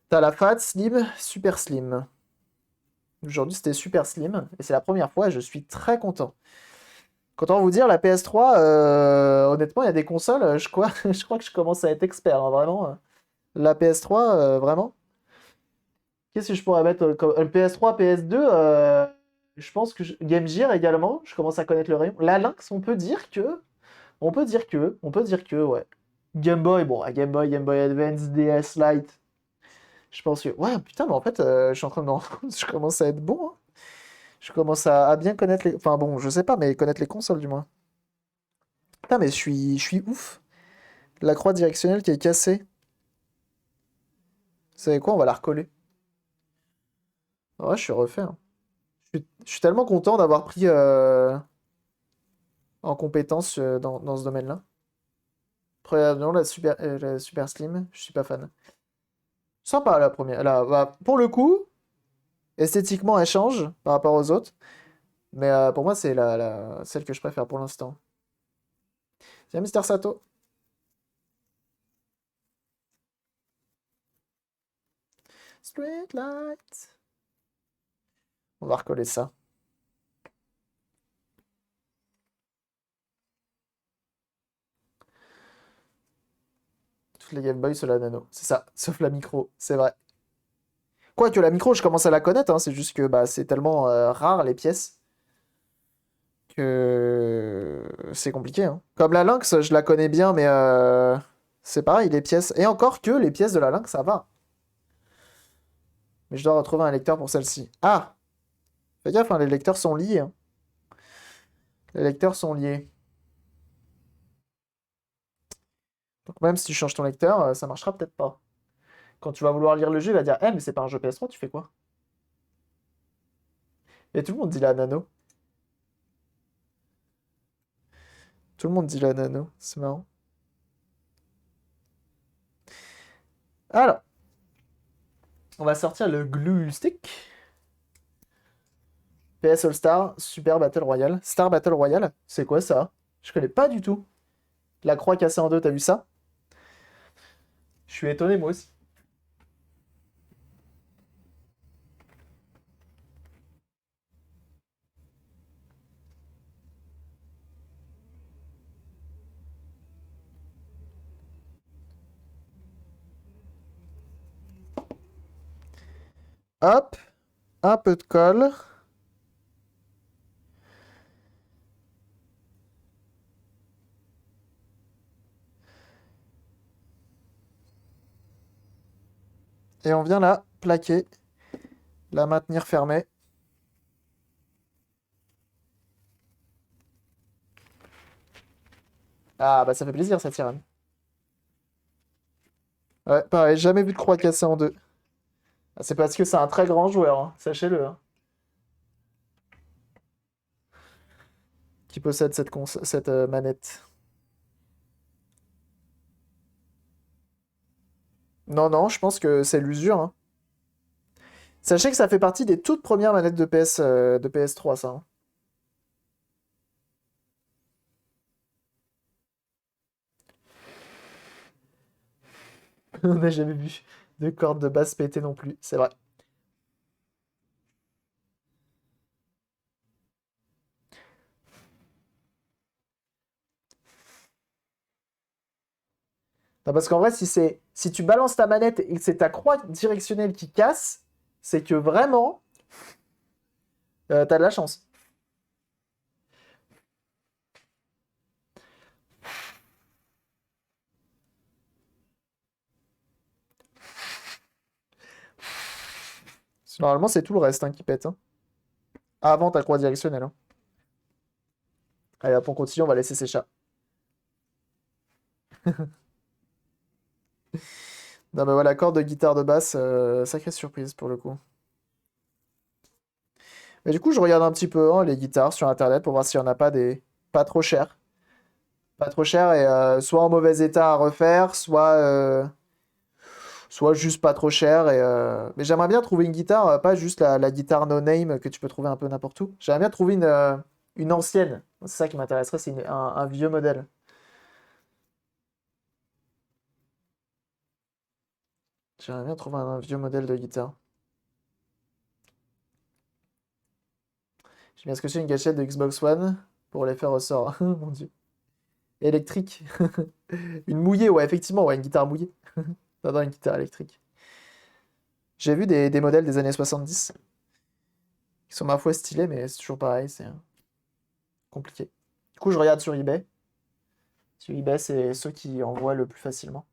t'as la Fat, Slim, Super Slim. Aujourd'hui, c'était Super Slim. Et c'est la première fois et je suis très content. Content de vous dire, la PS3, honnêtement, il y a des consoles, je crois que je commence à être expert, hein, vraiment. La PS3, vraiment. Qu'est-ce que je pourrais mettre comme PS3, PS2, je pense que Game Gear également, je commence à connaître le rayon. La Lynx, on peut dire que, ouais. Game Boy, bon, Game Boy Advance, DS Lite, je pense que, ouais, putain, mais en fait, je suis en train de me rendre compte, je commence à être bon, hein. Je commence à bien connaître les, enfin bon, je sais pas, mais connaître les consoles du moins. Putain, mais je suis ouf. La croix directionnelle qui est cassée. Vous savez quoi, on va la recoller. Ouais, je suis refait, hein. Je suis tellement content d'avoir pris en compétence dans ce domaine-là. Premièrement, la Super Slim, je suis pas fan. Sympa la première. Bah, pour le coup, esthétiquement, elle change par rapport aux autres. Mais pour moi, c'est celle que je préfère pour l'instant. C'est Mister Sato. Street Light. On va recoller ça. Toutes les Game Boy, c'est la nano. C'est ça, sauf la micro, c'est vrai. Quoique la micro, je commence à la connaître, hein, c'est juste que bah, c'est tellement rare les pièces que c'est compliqué, hein. Comme la Lynx, je la connais bien, mais c'est pareil, les pièces. Et encore que les pièces de la Lynx, ça va. Mais je dois retrouver un lecteur pour celle-ci. Ah! Fais gaffe, hein, les lecteurs sont liés, hein. Les lecteurs sont liés. Donc même si tu changes ton lecteur, ça marchera peut-être pas. Quand tu vas vouloir lire le jeu, il va dire Eh, mais c'est pas un jeu PS3, tu fais quoi? Et tout le monde dit la nano. Tout le monde dit la nano, c'est marrant. Alors, on va sortir le Glue Stick. PS All Star, Super Battle Royale. Star Battle Royale, c'est quoi ça? Je connais pas du tout. La croix cassée en deux, t'as vu ça? Je suis étonné moi aussi. Hop, un peu de colle. Et on vient la plaquer, la maintenir fermée. Ah bah ça fait plaisir cette sirène. Ouais, pareil, jamais vu de croix cassée en deux. Ah, c'est parce que c'est un très grand joueur, hein, sachez-le, hein, qui possède cette manette. Non, non, je pense que c'est l'usure, hein. Sachez que ça fait partie des toutes premières manettes de PS3, ça, hein. On n'a jamais vu de corde de basse péter non plus, c'est vrai. Non, parce qu'en vrai, si tu balances ta manette et que c'est ta croix directionnelle qui casse, c'est que vraiment, t'as de la chance. Normalement, c'est tout le reste hein, qui pète, hein. Avant ta croix directionnelle, hein. Allez hop, on continue, on va laisser ces chats. Non mais voilà, corde de guitare de basse, sacrée surprise pour le coup. Mais du coup, je regarde un petit peu hein, les guitares sur internet pour voir s'il n'y en a pas des pas trop chères. Pas trop chères et soit en mauvais état à refaire, soit juste pas trop cher. Mais j'aimerais bien trouver une guitare, pas juste la guitare no name que tu peux trouver un peu n'importe où. J'aimerais bien trouver une ancienne. C'est ça qui m'intéresserait, c'est un vieux modèle. J'aimerais bien trouver un vieux modèle de guitare. J'ai bien scotché une gâchette de Xbox One pour les faire ressort. Mon Dieu. Électrique. Une mouillée, ouais, effectivement, ouais, une guitare mouillée. Pas dans une guitare électrique. J'ai vu des modèles des années 70 qui sont ma foi stylés, mais c'est toujours pareil, c'est compliqué. Du coup, je regarde sur eBay. Sur eBay, c'est ceux qui envoient le plus facilement.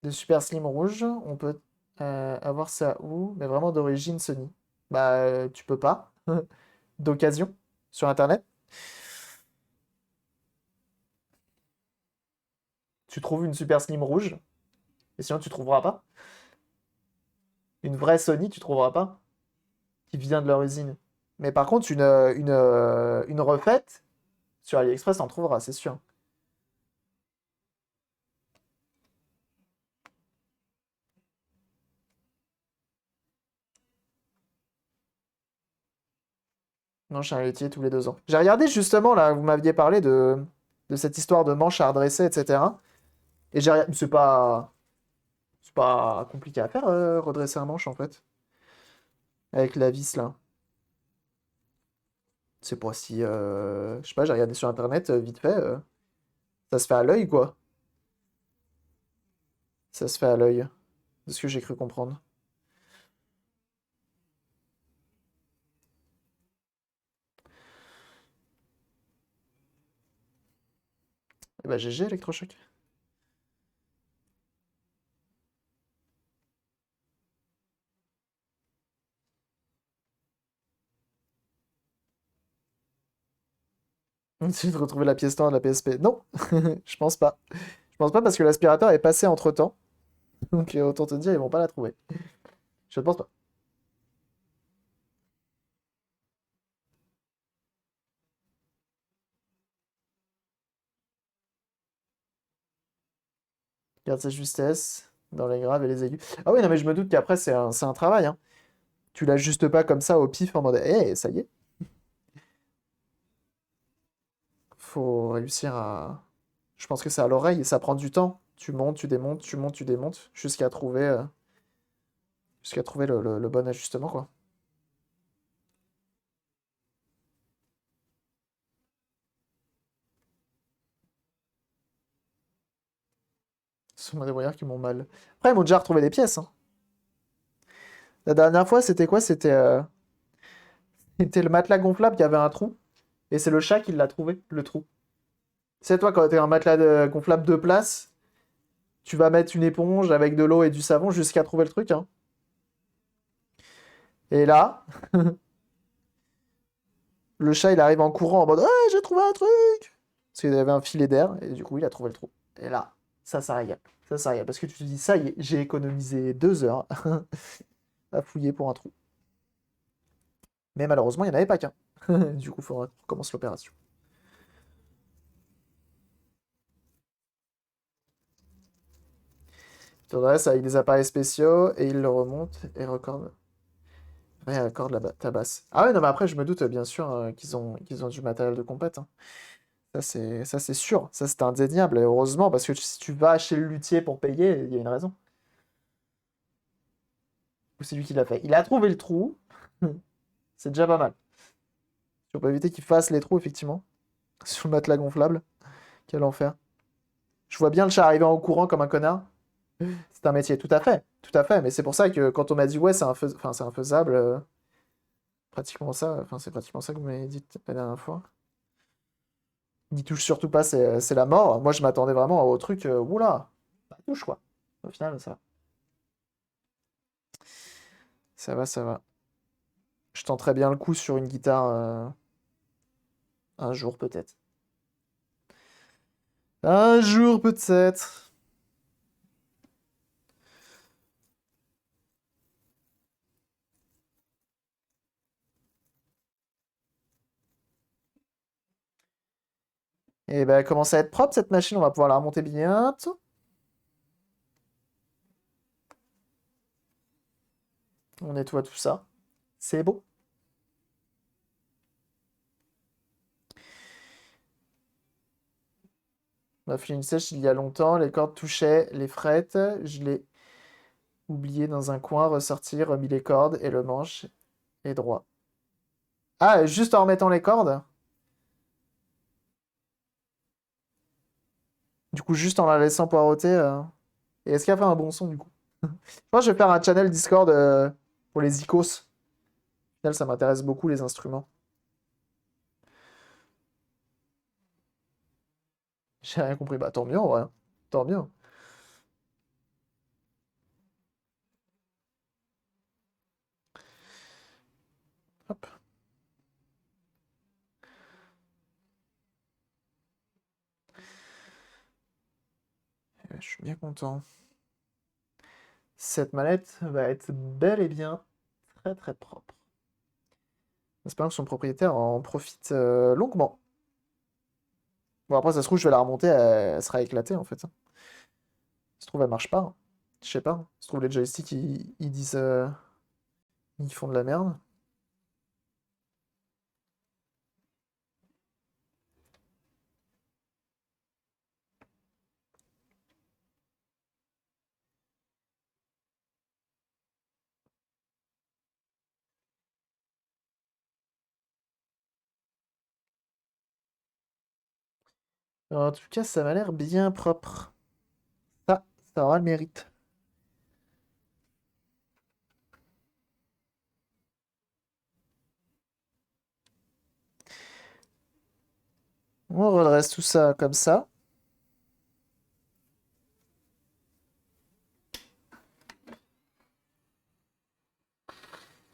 Des Super Slim rouges, on peut avoir ça où? Mais vraiment d'origine Sony. Bah, tu peux pas. D'occasion, sur Internet. Tu trouves une Super Slim rouge, et sinon tu trouveras pas. Une vraie Sony, tu trouveras pas, qui vient de leur usine. Mais par contre, une refaite, sur AliExpress, t'en trouveras, c'est sûr. Non, je suis un laitier tous les 2 ans. J'ai regardé justement, là, vous m'aviez parlé de cette histoire de manche à redresser, etc. Et c'est pas compliqué à faire, redresser un manche, en fait. Avec la vis, là. C'est pas si... Je sais pas, j'ai regardé sur Internet, vite fait. Ça se fait à l'œil, quoi. Ça se fait à l'œil, de ce que j'ai cru comprendre. Et bah GG, électrochoc. Essayer de retrouver la pièce noire de la PSP. Non, je pense pas. Je pense pas parce que l'aspirateur est passé entre-temps. Donc autant te dire, ils vont pas la trouver. Je ne pense pas. Garde sa justesse dans les graves et les aigus. Ah oui, non, mais je me doute qu'après, c'est un travail, hein. Tu l'ajustes pas comme ça au pif en mode, eh, ça y est. Faut réussir à. Je pense que c'est à l'oreille et ça prend du temps. Tu montes, tu démontes, tu montes, tu démontes, jusqu'à trouver le bon ajustement, quoi. Ce sont des voyeurs qui m'ont mal. Après, ils m'ont déjà retrouvé des pièces, hein. La dernière fois, c'était quoi? C'était le matelas gonflable qui avait un trou. Et c'est le chat qui l'a trouvé, le trou. C'est toi, quand t'as un matelas gonflable de place, tu vas mettre une éponge avec de l'eau et du savon jusqu'à trouver le truc, hein. Et là, le chat, il arrive en courant en mode «Ah, j'ai trouvé un truc!» Parce qu'il avait un filet d'air, et du coup, il a trouvé le trou. Et là, ça régale. Ça régale. Parce que tu te dis, ça y est, j'ai économisé 2 heures à fouiller pour un trou. Mais malheureusement, il n'y en avait pas qu'un. Du coup, il faudra qu'on recommence l'opération. Tu redresses avec des appareils spéciaux, et il le remonte et recorde. Ouais, accorde ta basse. Ah ouais, non, mais après, je me doute, bien sûr, qu'ils ont du matériel de compète, hein. Ça, c'est sûr. Ça, c'est indéniable. Et heureusement, parce que si tu vas chez le luthier pour payer, il y a une raison. Ou c'est lui qui l'a fait. Il a trouvé le trou. C'est déjà pas mal. Si on peut éviter qu'il fasse les trous, effectivement. Sur le matelas gonflable. Quel enfer. Je vois bien le chat arriver en courant comme un connard. C'est un métier, tout à fait. Tout à fait. Mais c'est pour ça que quand on m'a dit, ouais, enfin, c'est infaisable, pratiquement ça. Enfin, c'est pratiquement ça que vous m'avez dit la dernière fois. N'y touche surtout pas, c'est la mort. Moi, je m'attendais vraiment au truc, oula, bah, touche quoi. Au final, ça va. Ça va, ça va. Je tenterai bien le coup sur une guitare un jour peut-être. Un jour peut-être. Et ben, elle commence à être propre cette machine, on va pouvoir la remonter bientôt. On nettoie tout ça. C'est beau. On a fait une sèche il y a longtemps, les cordes touchaient les frettes. Je l'ai oublié dans un coin, ressorti, remis les cordes et le manche est droit. Ah, juste en remettant les cordes? Du coup, juste en la laissant poireauter. Et est-ce qu'elle fait un bon son du coup? Je pense que je vais faire un channel Discord pour les icos. Au final, ça m'intéresse beaucoup les instruments. J'ai rien compris. Bah tant mieux en vrai. Tant mieux. Hop. Je suis bien content. Cette mallette va être bel et bien très très propre. J'espère que son propriétaire en profite longuement. Bon, après, ça se trouve, je vais la remonter, elle sera éclatée en fait. Ça se trouve, elle marche pas, hein. Je sais pas. Ça se trouve, les joysticks, ils disent. Ils font de la merde. En tout cas, ça m'a l'air bien propre. Ça aura le mérite. On redresse tout ça comme ça.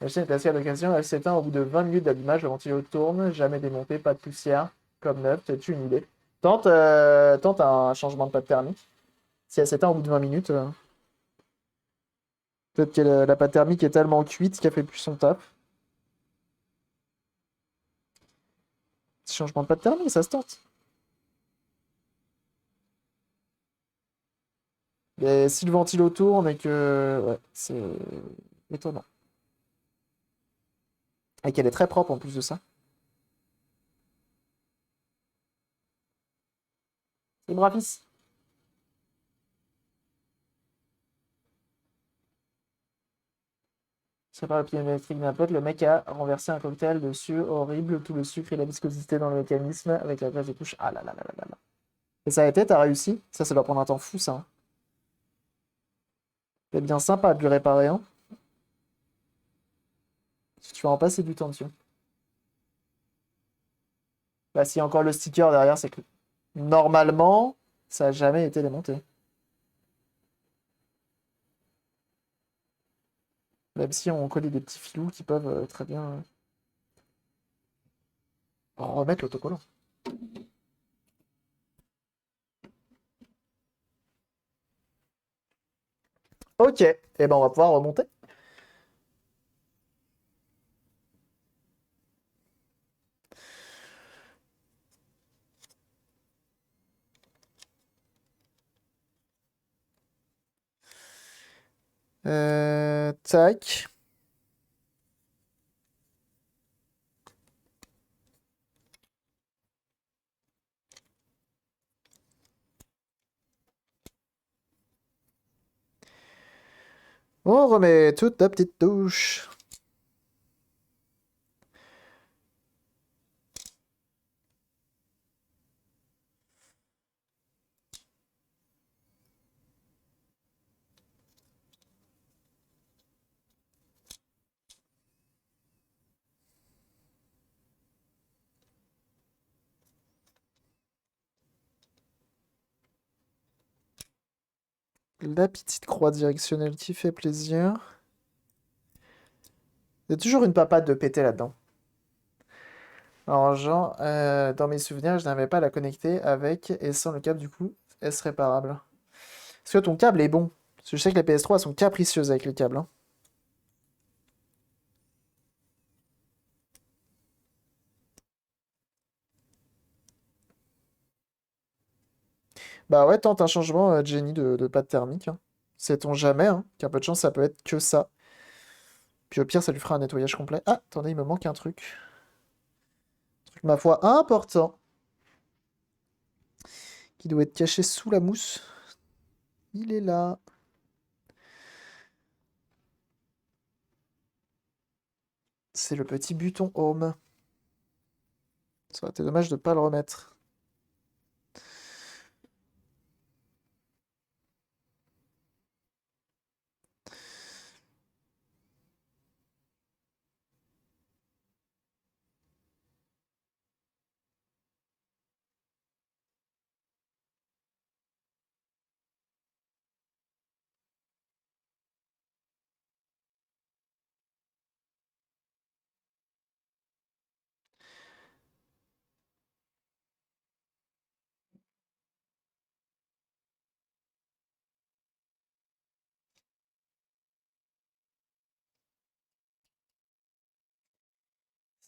La chaîne est placée à l'occasion, elle s'éteint au bout de 20 minutes d'allumage, le ventilo tourne, jamais démonté, pas de poussière, comme neuf, t'as-tu une idée? Tente un changement de pâte thermique. Si elle s'éteint au bout de 20 minutes, peut-être que la pâte thermique est tellement cuite qu'elle fait plus son taf. Petit changement de pâte thermique, ça se tente. Mais si le ventilo tourne et que... Ouais, c'est étonnant. Et qu'elle est très propre en plus de ça. C'est bravissime. Ça part le pied électrique d'un pote, le mec a renversé un cocktail dessus, horrible, tout le sucre et la viscosité dans le mécanisme, avec la place de touche. Ah là là là là là là. Et ça a été, t'as réussi? Ça va prendre un temps fou, ça, hein. C'est bien sympa de le réparer, hein. Si tu vas en passer du temps dessus. Bah, s'il y a encore le sticker derrière, c'est que normalement, ça n'a jamais été démonté. Même si on connaît des petits filous qui peuvent très bien remettre l'autocollant. Ok, et ben on va pouvoir remonter. Tac. On remet toute la petite touche. La petite croix directionnelle qui fait plaisir. Il y a toujours une papade de péter là-dedans. Alors, genre, dans mes souvenirs, je n'avais pas à la connecter avec et sans le câble, du coup, est-ce réparable? Parce que ton câble est bon. Parce que je sais que les PS3 sont capricieuses avec les câbles, hein. Bah ouais, tente un changement, Jenny, de pâte thermique, hein. Sait-on jamais, hein, qu'un peu de chance, ça peut être que ça. Puis au pire, ça lui fera un nettoyage complet. Ah, attendez, il me manque un truc. Un truc, ma foi, important. Qui doit être caché sous la mousse. Il est là. C'est le petit buton home. Ça aurait été dommage de pas le remettre.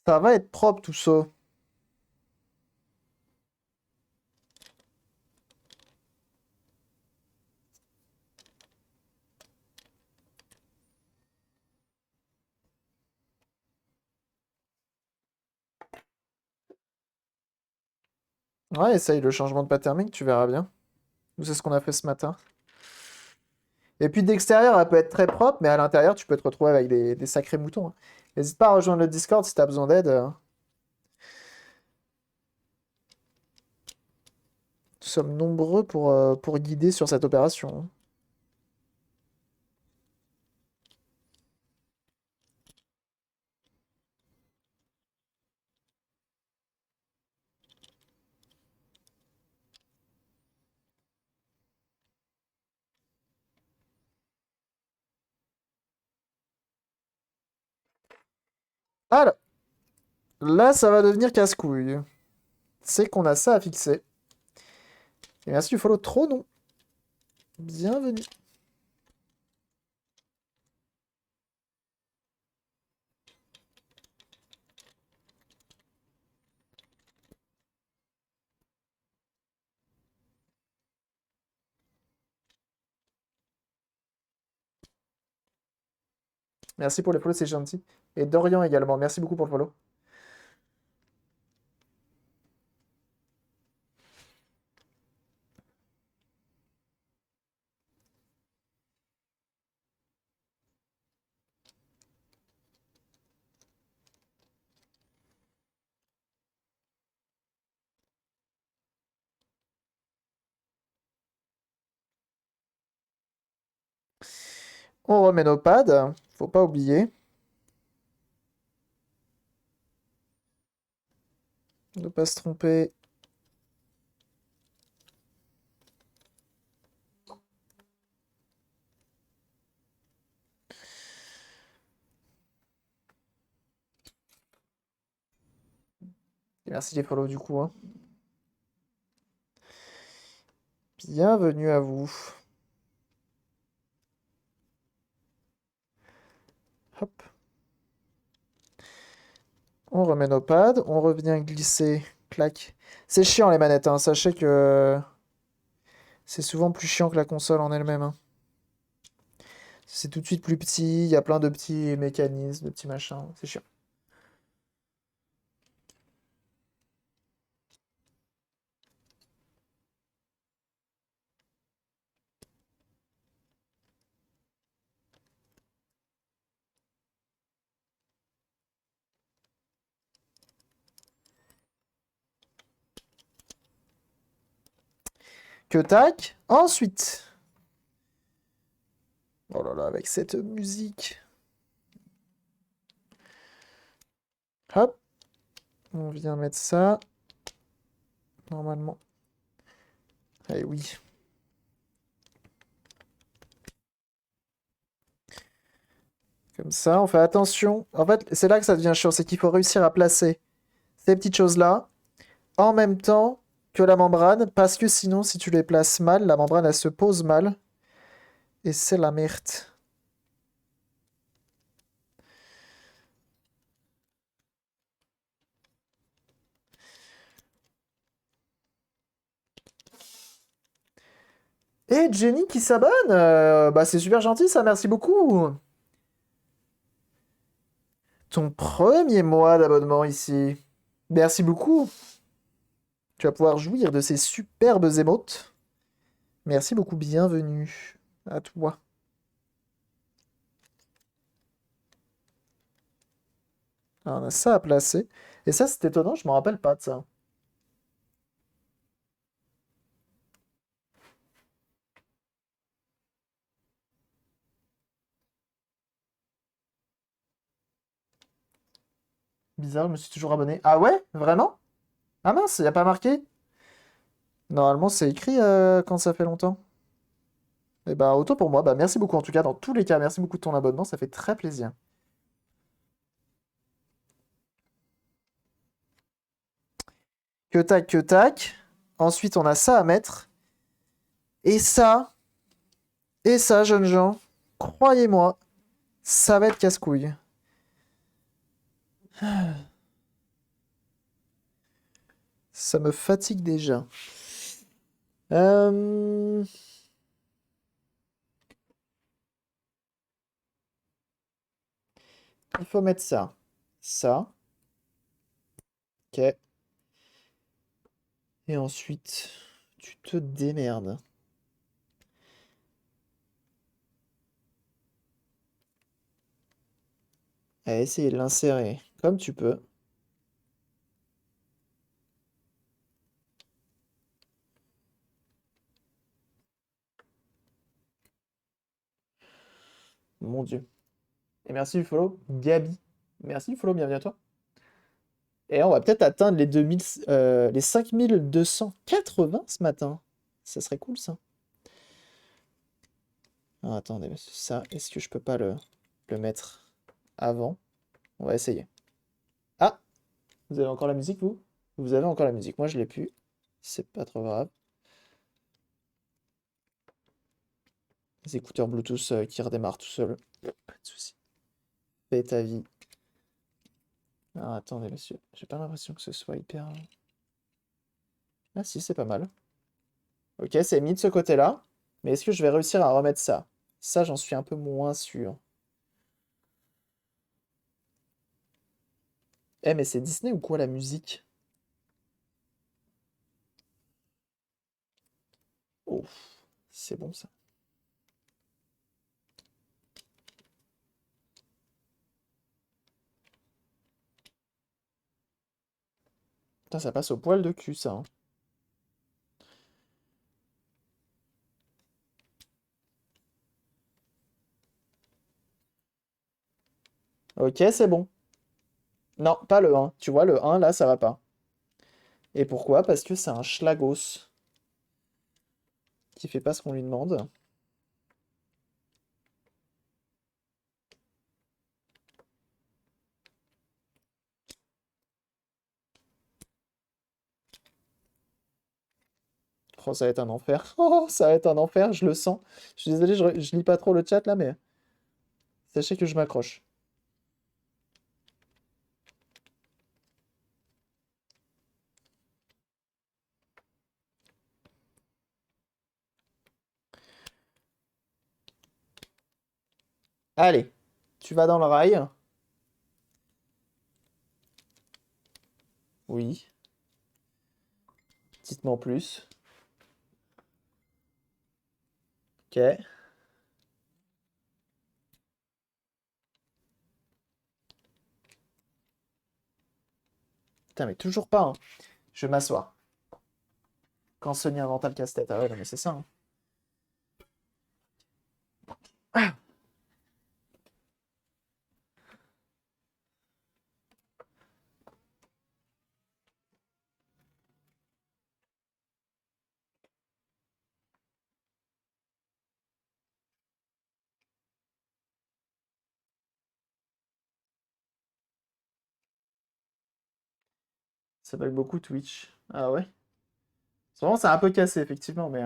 Ça va être propre tout ça. Ouais, essaye le changement de pâte thermique, tu verras bien. Nous, c'est ce qu'on a fait ce matin. Et puis d'extérieur, elle peut être très propre, mais à l'intérieur, tu peux te retrouver avec des sacrés moutons, hein. N'hésite pas à rejoindre le Discord si tu as besoin d'aide. Nous sommes nombreux pour guider sur cette opération, hein. Alors, là, ça va devenir casse-couille. C'est qu'on a ça à fixer. Et merci du follow trop non. Bienvenue. Merci pour le follow, c'est gentil. Et Dorian également, merci beaucoup pour le follow. On remet nos pads, faut pas oublier. Ne pas se tromper. Et merci les follow du coup, hein. Bienvenue à vous. Hop. On remet nos pads, on revient glisser. Clac. C'est chiant les manettes, hein. Sachez que c'est souvent plus chiant que la console en elle-même, hein. C'est tout de suite plus petit, il y a plein de petits mécanismes, de petits machins. C'est chiant. Que tac. Ensuite. Oh là là, avec cette musique. Hop. On vient mettre ça. Normalement. Eh oui. Comme ça, on fait attention. En fait, c'est là que ça devient chiant, c'est qu'il faut réussir à placer ces petites choses-là en même temps que la membrane, parce que sinon, si tu les places mal, la membrane, elle se pose mal, et c'est la merde. Et Jenny qui s'abonne, bah c'est super gentil ça, merci beaucoup. Ton premier mois d'abonnement ici. Merci beaucoup. Tu vas pouvoir jouir de ces superbes émotes. Merci beaucoup, bienvenue à toi. Alors, on a ça à placer. Et ça, c'est étonnant, je me rappelle pas de ça. Bizarre, je me suis toujours abonné. Ah ouais? Vraiment? Ah mince, y a pas marqué? Normalement, c'est écrit quand ça fait longtemps. Eh bah, autant pour moi. Bah, merci beaucoup en tout cas, dans tous les cas, merci beaucoup de ton abonnement, ça fait très plaisir. Que tac, que tac. Ensuite, on a ça à mettre. Et ça, jeunes gens, croyez-moi, ça va être casse-couille. Ça me fatigue déjà. Euh, Il faut mettre ça. Ça. Ok. Et ensuite, tu te démerdes. À essayer de l'insérer comme tu peux. Mon Dieu. Et merci du follow, Gabi. Merci du follow, bienvenue à toi. Et on va peut-être atteindre les 2000, les 5280 ce matin. Ça serait cool, ça. Ah, attendez, ça, est-ce que je peux pas le mettre avant? On va essayer. Ah! Vous avez encore la musique, vous? Vous avez encore la musique. Moi, je l'ai plus. C'est pas trop grave. Les écouteurs Bluetooth qui redémarrent tout seul. Pas de souci. Fais ta vie. Alors, attendez, monsieur. J'ai pas l'impression que ce soit hyper... Ah si, c'est pas mal. Ok, c'est mis de ce côté-là. Mais est-ce que je vais réussir à remettre ça? Ça, j'en suis un peu moins sûr. Eh, mais c'est Disney ou quoi, la musique? Oh, c'est bon, ça. Putain, ça passe au poil de cul, ça, hein. Ok, c'est bon. Non, pas le 1. Tu vois, le 1, là, ça va pas. Et pourquoi? Parce que c'est un schlagos qui fait pas ce qu'on lui demande. Oh, ça va être un enfer. Oh, ça va être un enfer, je le sens. Je suis désolé, je lis pas trop le chat là, mais sachez que je m'accroche. Allez, tu vas dans le rail. Oui, dites-moi en plus. Ok. Putain, mais toujours pas, hein. Je vais m'asseoir. Quand Sony inventa le casse-tête. Ah ouais, non, mais c'est ça, hein. Ça bug beaucoup Twitch. Ah ouais? Souvent, c'est un peu cassé, effectivement, mais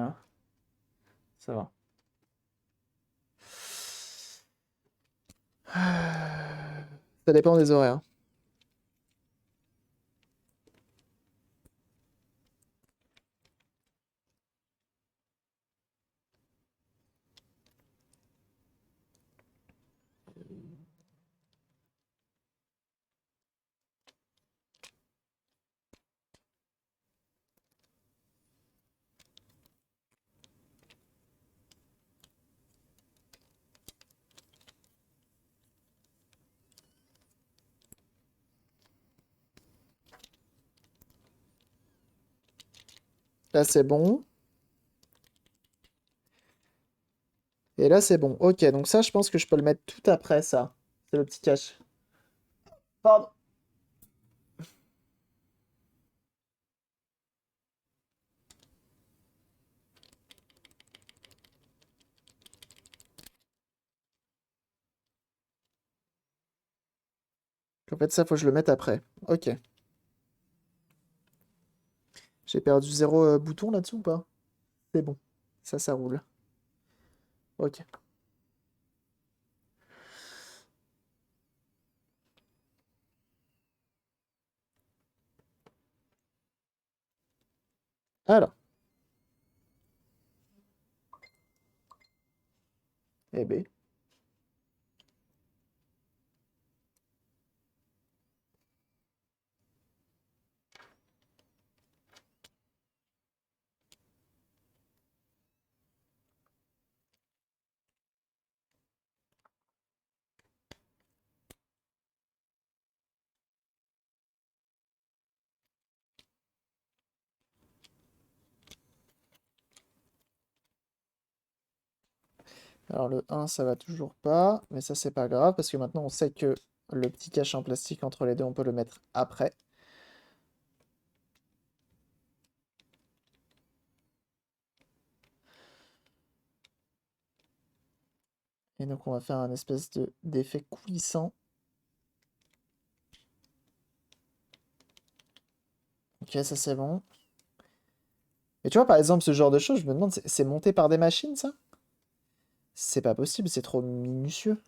ça va. Ça dépend des horaires. Là, c'est bon. Et là, c'est bon. Ok, donc ça, je pense que je peux le mettre tout après, ça. C'est le petit cache. Pardon. En fait, ça, faut que je le mette après. Ok. J'ai perdu 0 bouton là-dessous ou pas? C'est bon. Ça roule. Ok. Alors. Eh ben. Alors, le 1, ça va toujours pas. Mais ça, c'est pas grave parce que maintenant, on sait que le petit cache en plastique entre les deux, on peut le mettre après. Et donc, on va faire un espèce d'effet coulissant. Ok, ça, c'est bon. Et tu vois, par exemple, ce genre de choses, je me demande, c'est monté par des machines, ça? C'est pas possible, c'est trop minutieux.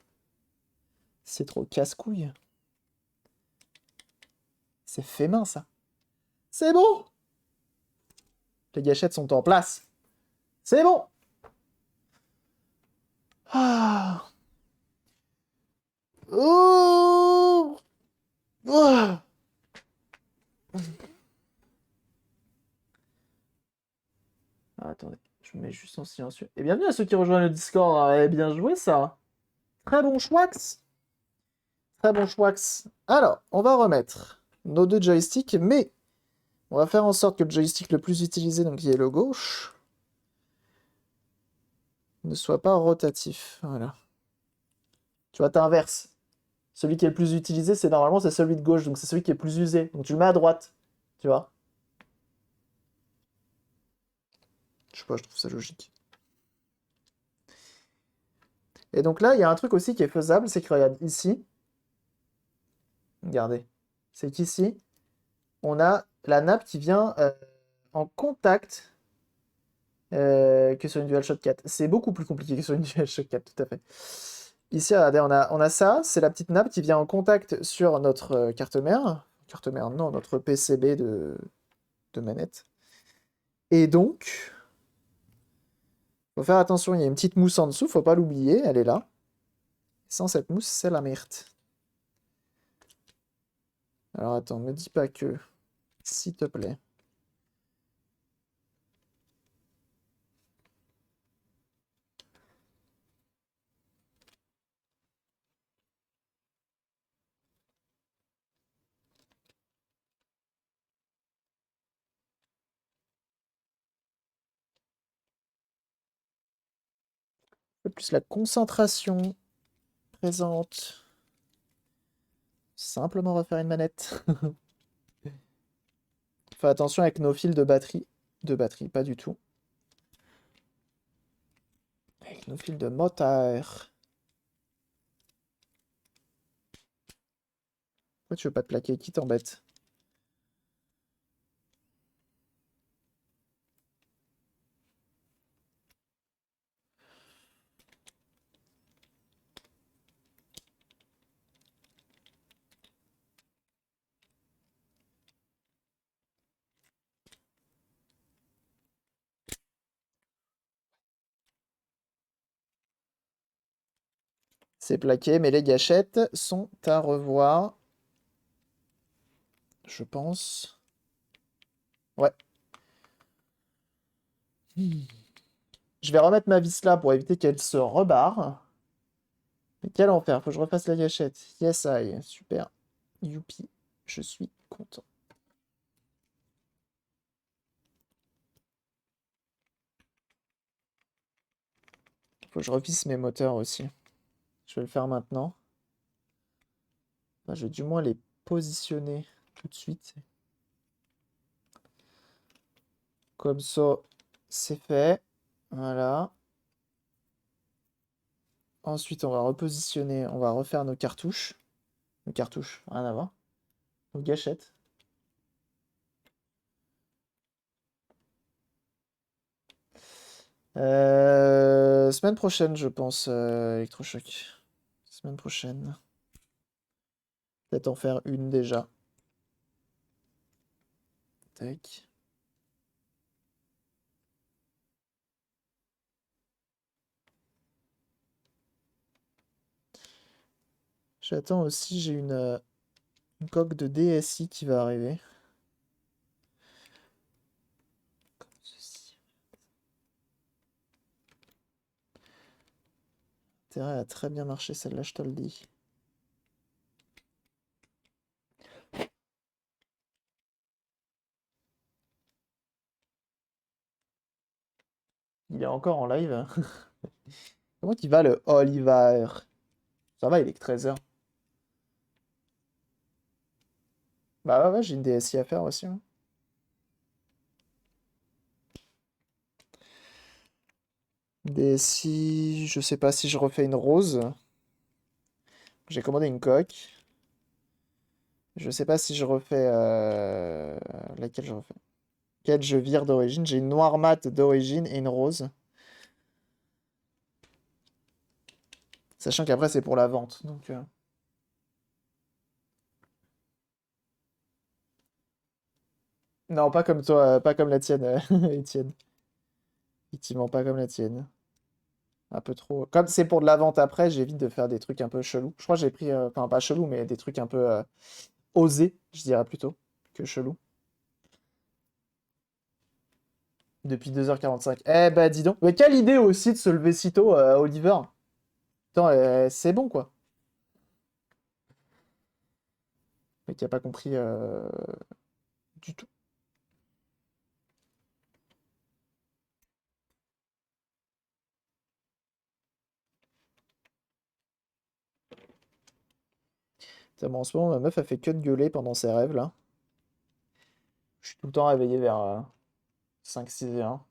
C'est trop casse-couille. C'est fait main, ça. C'est bon! Les gâchettes sont en place. C'est bon! Ah! Oh! Ah! Ah, attendez, je me mets juste en silencieux. Et bienvenue à ceux qui rejoignent le Discord. Ah, bien joué, ça. Très bon Schwax. Très bon Schwax. Alors, on va remettre nos deux joysticks, mais on va faire en sorte que le joystick le plus utilisé, donc qui est le gauche, ne soit pas rotatif. Voilà. Tu vois, t'inverses. Celui qui est le plus utilisé, c'est normalement c'est celui de gauche, donc c'est celui qui est plus usé. Donc tu le mets à droite. Tu vois? Je sais pas, je trouve ça logique. Et donc là, il y a un truc aussi qui est faisable, c'est que regarde ici. Regardez. C'est qu'ici, on a la nappe qui vient en contact que sur une DualShock 4. C'est beaucoup plus compliqué que sur une DualShock 4, tout à fait. Ici, regardez, on a ça, c'est la petite nappe qui vient en contact sur notre carte mère. Carte mère, non, notre PCB de manette. Et donc, faut faire attention, il y a une petite mousse en dessous, faut pas l'oublier, elle est là. Sans cette mousse, c'est la merde. Alors attends, me dis pas que, s'il te plaît. Un peu plus la concentration présente. Simplement refaire une manette. Fais attention avec nos fils de batterie. De batterie, pas du tout. Avec nos fils de moteur. Pourquoi tu veux pas te plaquer? Qui t'embête? C'est plaqué, mais les gâchettes sont à revoir. Je pense. Ouais. Je vais remettre ma vis là pour éviter qu'elle se rebarre. Mais quel enfer, faut que je refasse la gâchette. Yes, I. Super. Youpi. Je suis content. Faut que je revisse mes moteurs aussi. Je vais le faire maintenant. Enfin, je vais du moins les positionner tout de suite. Comme ça, c'est fait. Voilà. Ensuite, on va repositionner, on va refaire nos cartouches. Nos cartouches, rien à voir. Nos gâchettes. Semaine prochaine, je pense, électrochoc. Semaine prochaine. Peut-être en faire une déjà. Tac. J'attends aussi, j'ai une coque de DSI qui va arriver. Comme ceci. Intérêt a très bien marché celle-là, je te le dis. Il est encore en live. Comment il va le Oliver? Ça va, il est que 13h. Bah ouais, j'ai une DSI à faire aussi, hein. DSI, je sais pas si je refais une rose. J'ai commandé une coque. Je sais pas si je refais... laquelle je refais? Quelle je vire d'origine? J'ai une noire mat d'origine et une rose. Sachant qu'après c'est pour la vente. Donc, non, pas comme toi, pas comme la tienne, Étienne. Effectivement, pas comme la tienne. Un peu trop. Comme c'est pour de la vente après, j'évite de faire des trucs un peu chelous. Je crois que j'ai pris, enfin pas chelou, mais des trucs un peu osés, je dirais plutôt, que chelou. Depuis 2h45. Eh bah dis donc. Mais quelle idée aussi de se lever si tôt, Oliver. Putain, c'est bon quoi. Mais qui a pas compris du tout. Putain, bon, en ce moment, ma meuf a fait que de gueuler pendant ses rêves là. Je suis tout le temps réveillé vers 5-6 heures.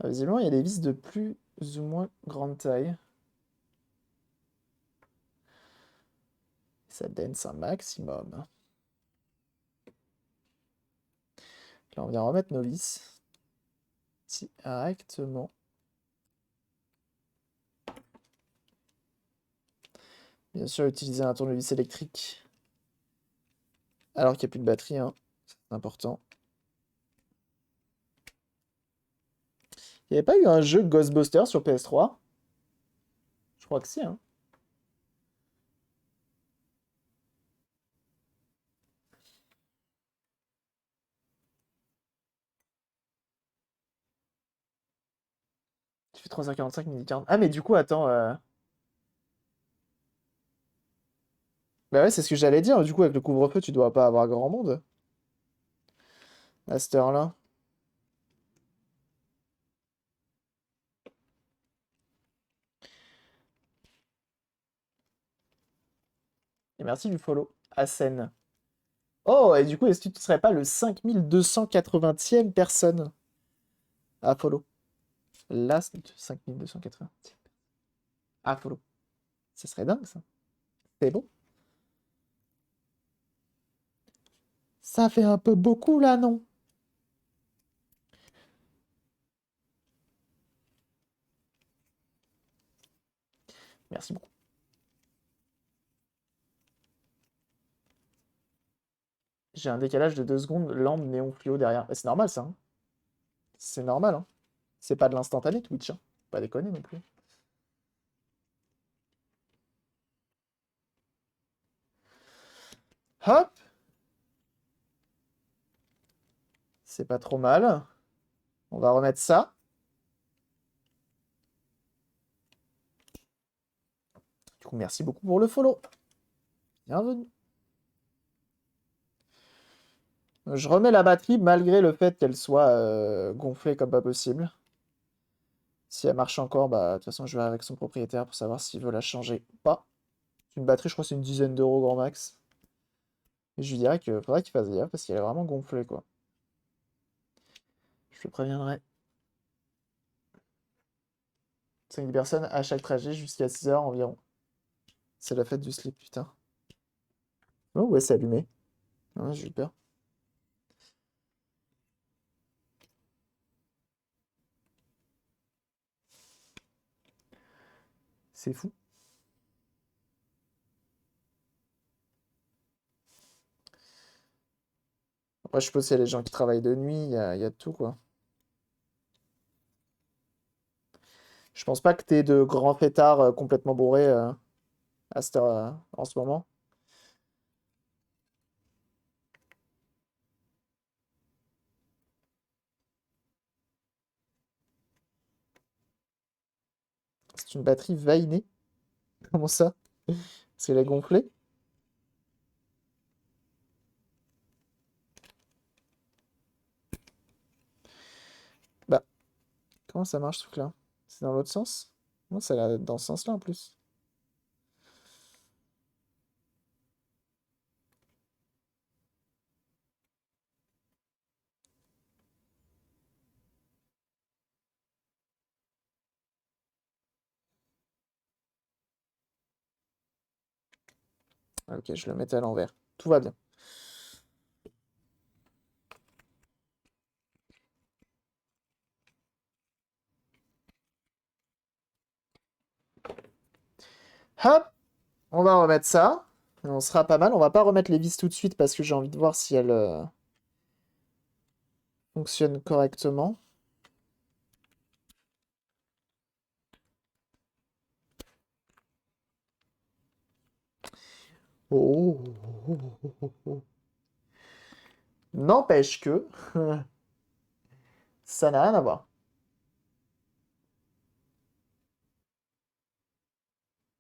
Visiblement, il y a des vis de plus ou moins grande taille. Ça dense un maximum. Là, on vient remettre nos vis directement. Bien sûr, utiliser un tournevis électrique alors qu'il n'y a plus de batterie, hein. C'est important. Il n'y avait pas eu un jeu Ghostbusters sur PS3? Je crois que si, hein. Tu fais 3h45, midi 40. Ah, mais du coup, attends. Bah ouais, c'est ce que j'allais dire. Du coup, avec le couvre-feu, tu dois pas avoir grand monde à cette heure-là. Et merci du follow. Asen. Oh, et du coup, est-ce que tu ne serais pas le 5280e personne à follow? Last 5280e à follow. Ce serait dingue, ça. C'est bon. Ça fait un peu beaucoup, là, non? Merci beaucoup. J'ai un décalage de 2 secondes, lampe, néon fluo derrière. Bah, c'est normal ça. Hein. C'est normal. Hein. C'est pas de l'instantané Twitch. Hein. Pas déconner non plus. Hop. C'est pas trop mal. On va remettre ça. Du coup, merci beaucoup pour le follow. Bienvenue. Je remets la batterie malgré le fait qu'elle soit gonflée comme pas possible. Si elle marche encore, bah de toute façon je vais avec son propriétaire pour savoir s'il veut la changer ou pas. Une batterie, je crois que c'est une dizaine d'euros grand max. Et je lui dirais qu'il faudrait qu'il fasse gaffe parce qu'elle est vraiment gonflée quoi. Je le préviendrai. 5 personnes à chaque trajet jusqu'à 6 heures environ. C'est la fête du slip, putain. Oh ouais, c'est allumé. Ouais, j'ai eu peur. C'est fou. Après, je suppose qu'il y a les gens qui travaillent de nuit, il y a de tout, quoi. Je pense pas que t'aies de grands fêtards complètement bourrés en ce moment. C'est une batterie Vainer. Comment ça? Parce qu'elle est gonflée? Bah, comment ça marche ce truc-là? C'est dans l'autre sens? Non, ça a l'air d'être dans ce sens-là en plus. Ok, je le mettais à l'envers. Tout va bien. Hop! On va remettre ça. Et on sera pas mal. On va pas remettre les vis tout de suite parce que j'ai envie de voir si elles fonctionnent correctement. Oh. N'empêche que ça n'a rien à voir.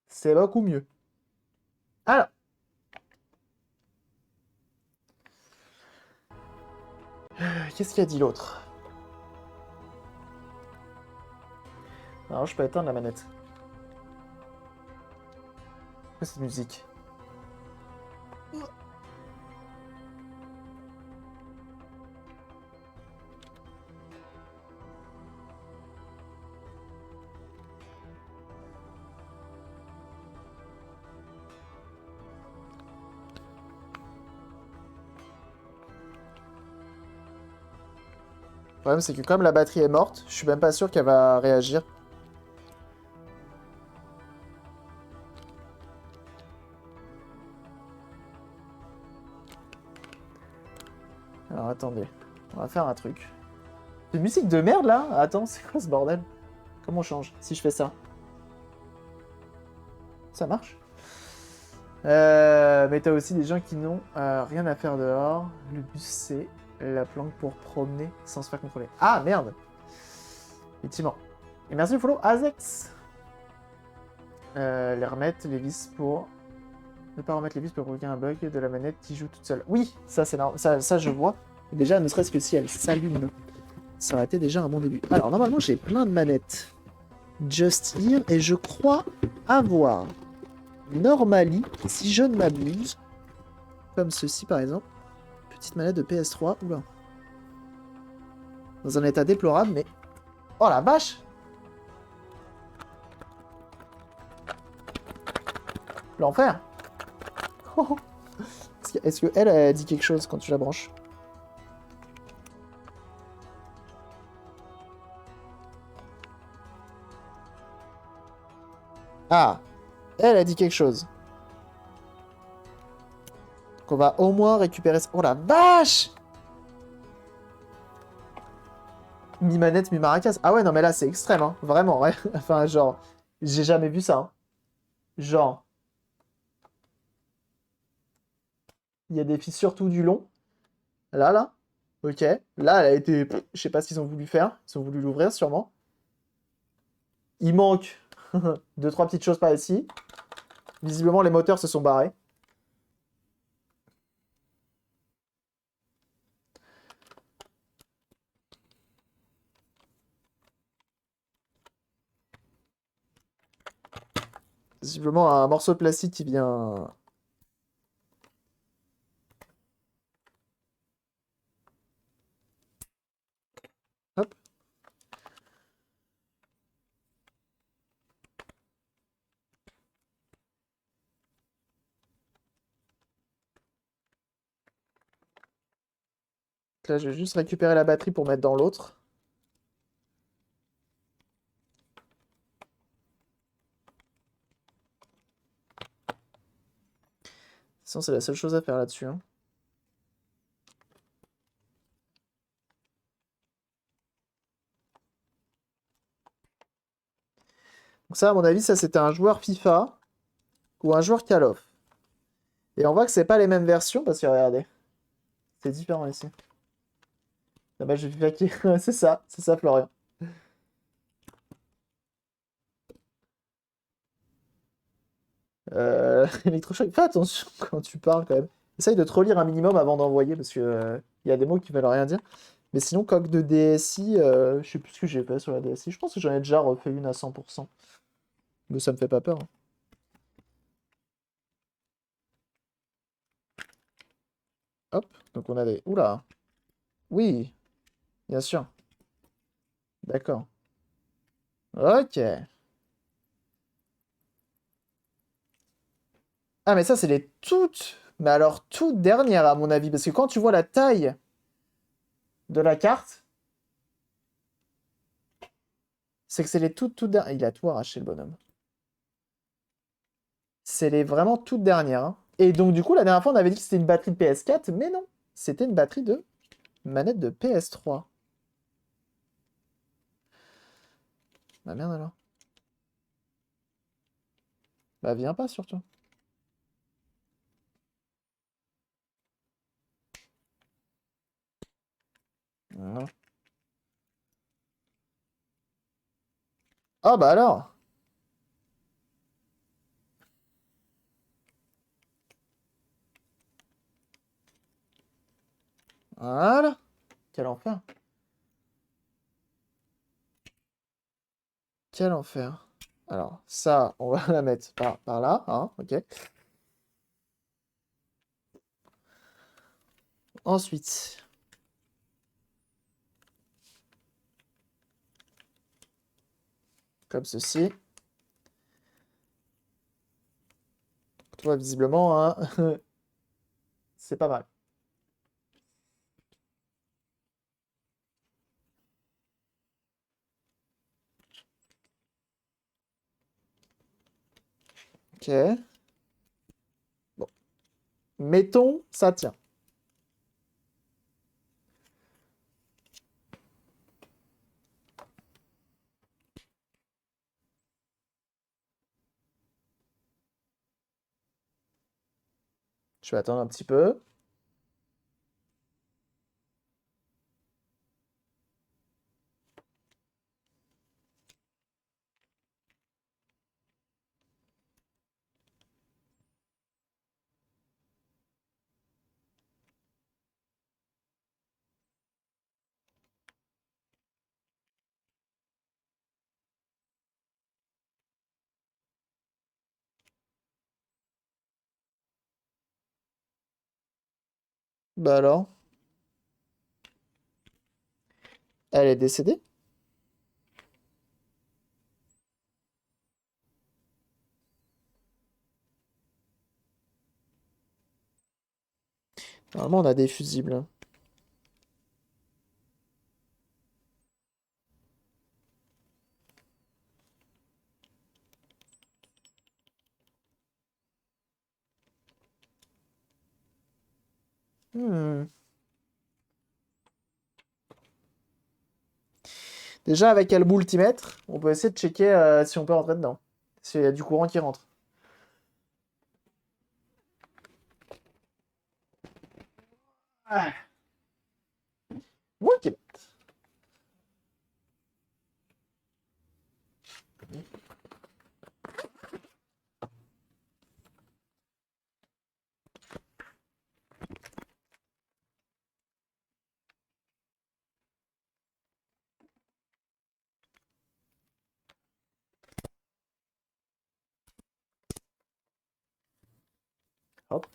C'est beaucoup mieux. Alors, qu'est-ce qu'il a dit l'autre? Alors, je peux éteindre la manette. Qu'est-ce que cette musique? Le problème, c'est que comme la batterie est morte, je suis même pas sûr qu'elle va réagir. Alors, attendez. On va faire un truc. C'est une musique de merde, là? Attends, c'est quoi ce bordel? Comment on change si je fais ça? Ça marche? Mais t'as aussi des gens qui n'ont rien à faire dehors. Le bus, c'est la planque pour promener sans se faire contrôler. Ah, merde! Effectivement. Et merci le follow, Azex! Les remettre, les vis pour... Ne pas remettre les vis pour provoquer un bug de la manette qui joue toute seule. Oui, ça c'est normal, ça je vois. Déjà, ne serait-ce que si elle s'allume, ça aurait été déjà un bon début. Alors, normalement, j'ai plein de manettes Just Here, et je crois avoir Normally, si je ne m'abuse, comme ceci par exemple, petite manette de PS3, oula. Dans un état déplorable, mais... Oh la vache! L'enfer! Est-ce qu'elle a dit quelque chose quand tu la branches? Ah! Elle a dit quelque chose. Donc on va au moins récupérer... Oh la vache! Mi-manette, mi-maracas. Ah ouais, non, mais là, c'est extrême, hein. Vraiment, ouais. Enfin, genre, j'ai jamais vu ça, hein. Genre, il y a des fissures tout du long. Là. Ok. Là, elle a été... Je sais pas ce qu'ils ont voulu faire. Ils ont voulu l'ouvrir, sûrement. Il manque deux, trois petites choses par ici. Visiblement, les moteurs se sont barrés. Visiblement, un morceau de plastique qui vient... Hop. Là, je vais juste récupérer la batterie pour mettre dans l'autre. Sinon, c'est la seule chose à faire là-dessus, hein. Donc ça, à mon avis, ça c'était un joueur FIFA ou un joueur Call of. Et on voit que c'est pas les mêmes versions parce que regardez, c'est différent ici. Ah bah, je vais FIFA qui... c'est ça, Florian. Électrochoc, fais attention quand tu parles quand même. Essaye de te relire un minimum avant d'envoyer parce que il y a des mots qui veulent rien dire. Mais sinon, coque de DSI, je sais plus ce que j'ai fait sur la DSI. Je pense que j'en ai déjà refait une à 100%. Mais ça me fait pas peur, hein. Hop, donc on a des... Oula, oui, bien sûr. D'accord. Ok. Ah, mais ça, c'est les toutes... Mais alors, toutes dernières, à mon avis. Parce que quand tu vois la taille de la carte, c'est que c'est les toutes dernières. Il a tout arraché, le bonhomme. C'est les vraiment toutes dernières, hein. Et donc, du coup, la dernière fois, on avait dit que c'était une batterie de PS4, mais non. C'était une batterie de manette de PS3. Bah merde alors. Bah viens pas, surtout. Non. Ah bah alors. Voilà. Quel enfer. Quel enfer. Alors, ça, on va la mettre par là, hein, ok. Ensuite, comme ceci. Toi, visiblement, hein, c'est pas mal. Ok. Bon. Mettons, ça tient. Je vais attendre un petit peu. Bah alors, elle est décédée? Normalement, on a des fusibles. Hmm. Déjà, avec quel multimètre, on peut essayer de checker si on peut rentrer dedans. S'il y a du courant qui rentre. Ah. Ok. Hop.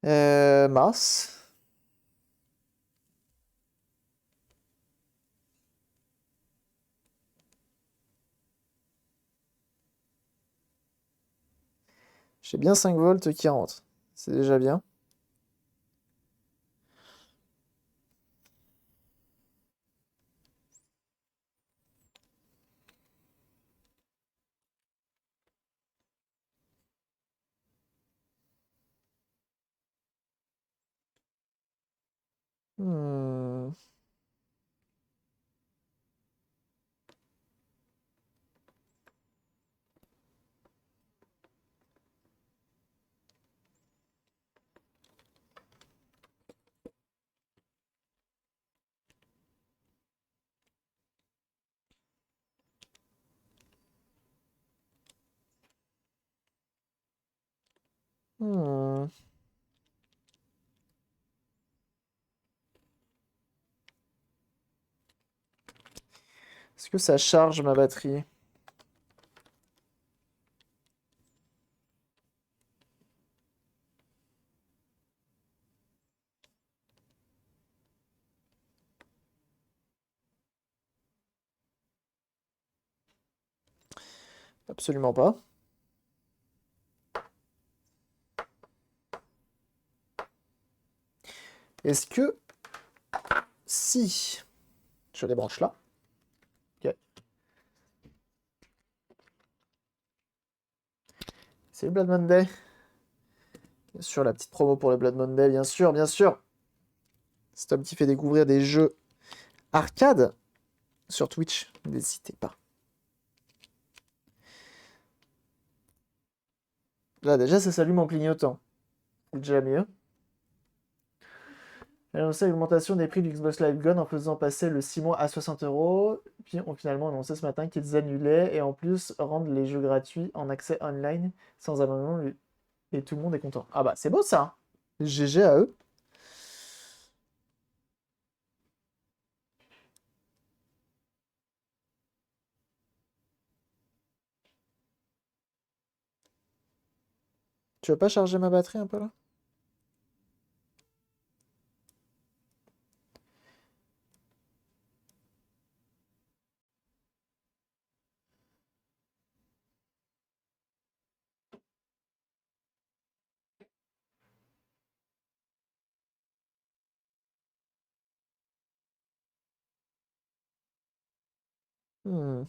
Mars. J'ai bien 5 volts qui rentrent. C'est déjà bien. Hmm. Hmm. Est-ce que ça charge ma batterie? Absolument pas. Est-ce que si je les branche là, ok. C'est le Blood Monday. Bien sûr, la petite promo pour le Blood Monday, bien sûr, bien sûr. C'est Tom qui fait découvrir des jeux arcade sur Twitch. N'hésitez pas. Là, déjà, ça s'allume en clignotant. C'est déjà mieux. Elle a annoncé l'augmentation des prix du Xbox Live Gold en faisant passer le 6 mois à 60 €. Puis ont finalement annoncé ce matin qu'ils annulaient et en plus rendent les jeux gratuits en accès online sans abonnement et tout le monde est content. Ah bah c'est beau ça. GG à eux. Tu veux pas charger ma batterie un peu là? Hmm.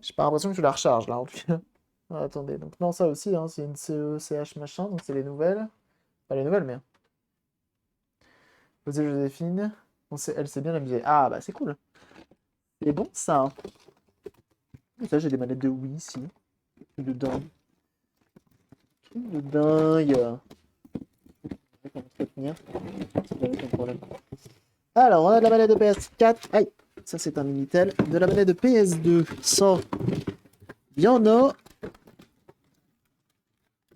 J'ai pas l'impression que tu la recharges là en tout cas. Ah, attendez, donc non ça aussi, hein, c'est une CECH machin, donc c'est les nouvelles. Pas les nouvelles mais. José Joséphine. Elle sait bien amusée. Ah bah c'est cool. C'est bon ça, hein. Et ça j'ai des manettes de Wii ici. De dingue. De dingue. Entretenir. C'est jamais ton problème. Alors, on a de la manette de PS4. Aïe, ça c'est un Minitel. De la manette de PS2. Ça, il y en a.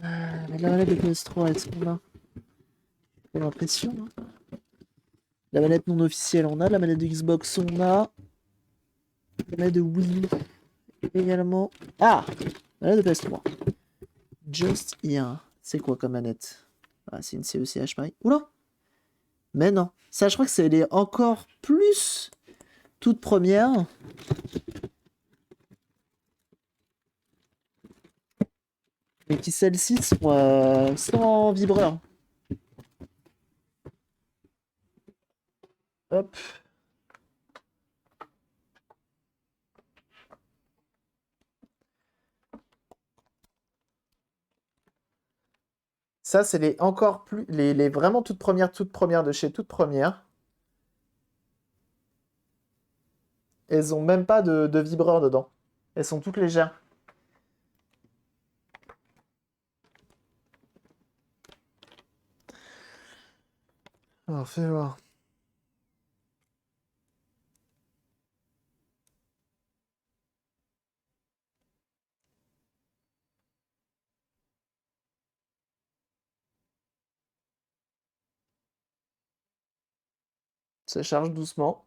Mais de la manette de PS3, est-ce qu'on a? J'ai l'impression, hein. La manette non officielle, on a. La manette de Xbox, on a. La manette de Wii également. Ah! La manette de PS3. Just here. C'est quoi comme manette? Ah, c'est une CECH pareil. Oula! Mais non. Ça, je crois que c'est les encore plus toute première. Et qui celles-ci sont sans vibreur. Hop. Ça, c'est les encore plus. Les vraiment toutes premières de chez toutes premières. Elles ont même pas de vibreur dedans. Elles sont toutes légères. Alors, fais voir. Ça charge doucement.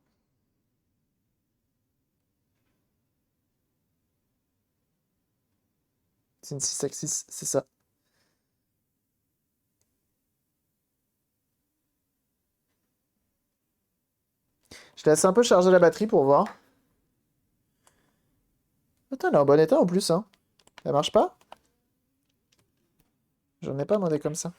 C'est une 6 c'est ça. Je laisse un peu charger la batterie pour voir. Attends, elle est en bon état en plus, hein. Elle marche pas? J'en ai pas demandé comme ça.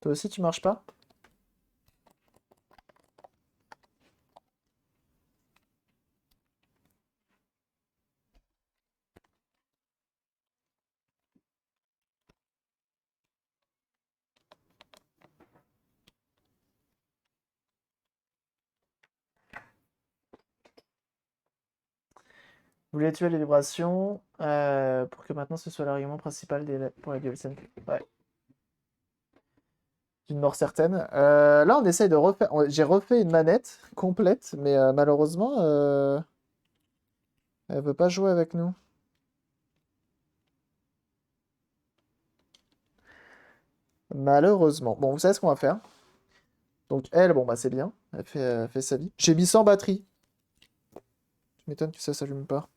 Toi aussi, tu marches pas? Vous voulez tuer les vibrations pour que maintenant ce soit l'argument principal pour la DualSense. Ouais, d'une mort certaine. Là, on essaye de refaire. J'ai refait une manette complète, mais malheureusement, elle veut pas jouer avec nous. Malheureusement. Bon, vous savez ce qu'on va faire. Donc, elle, bon, bah, c'est bien. Elle fait sa vie. J'ai mis sans batterie. Tu m'étonnes que ça s'allume pas.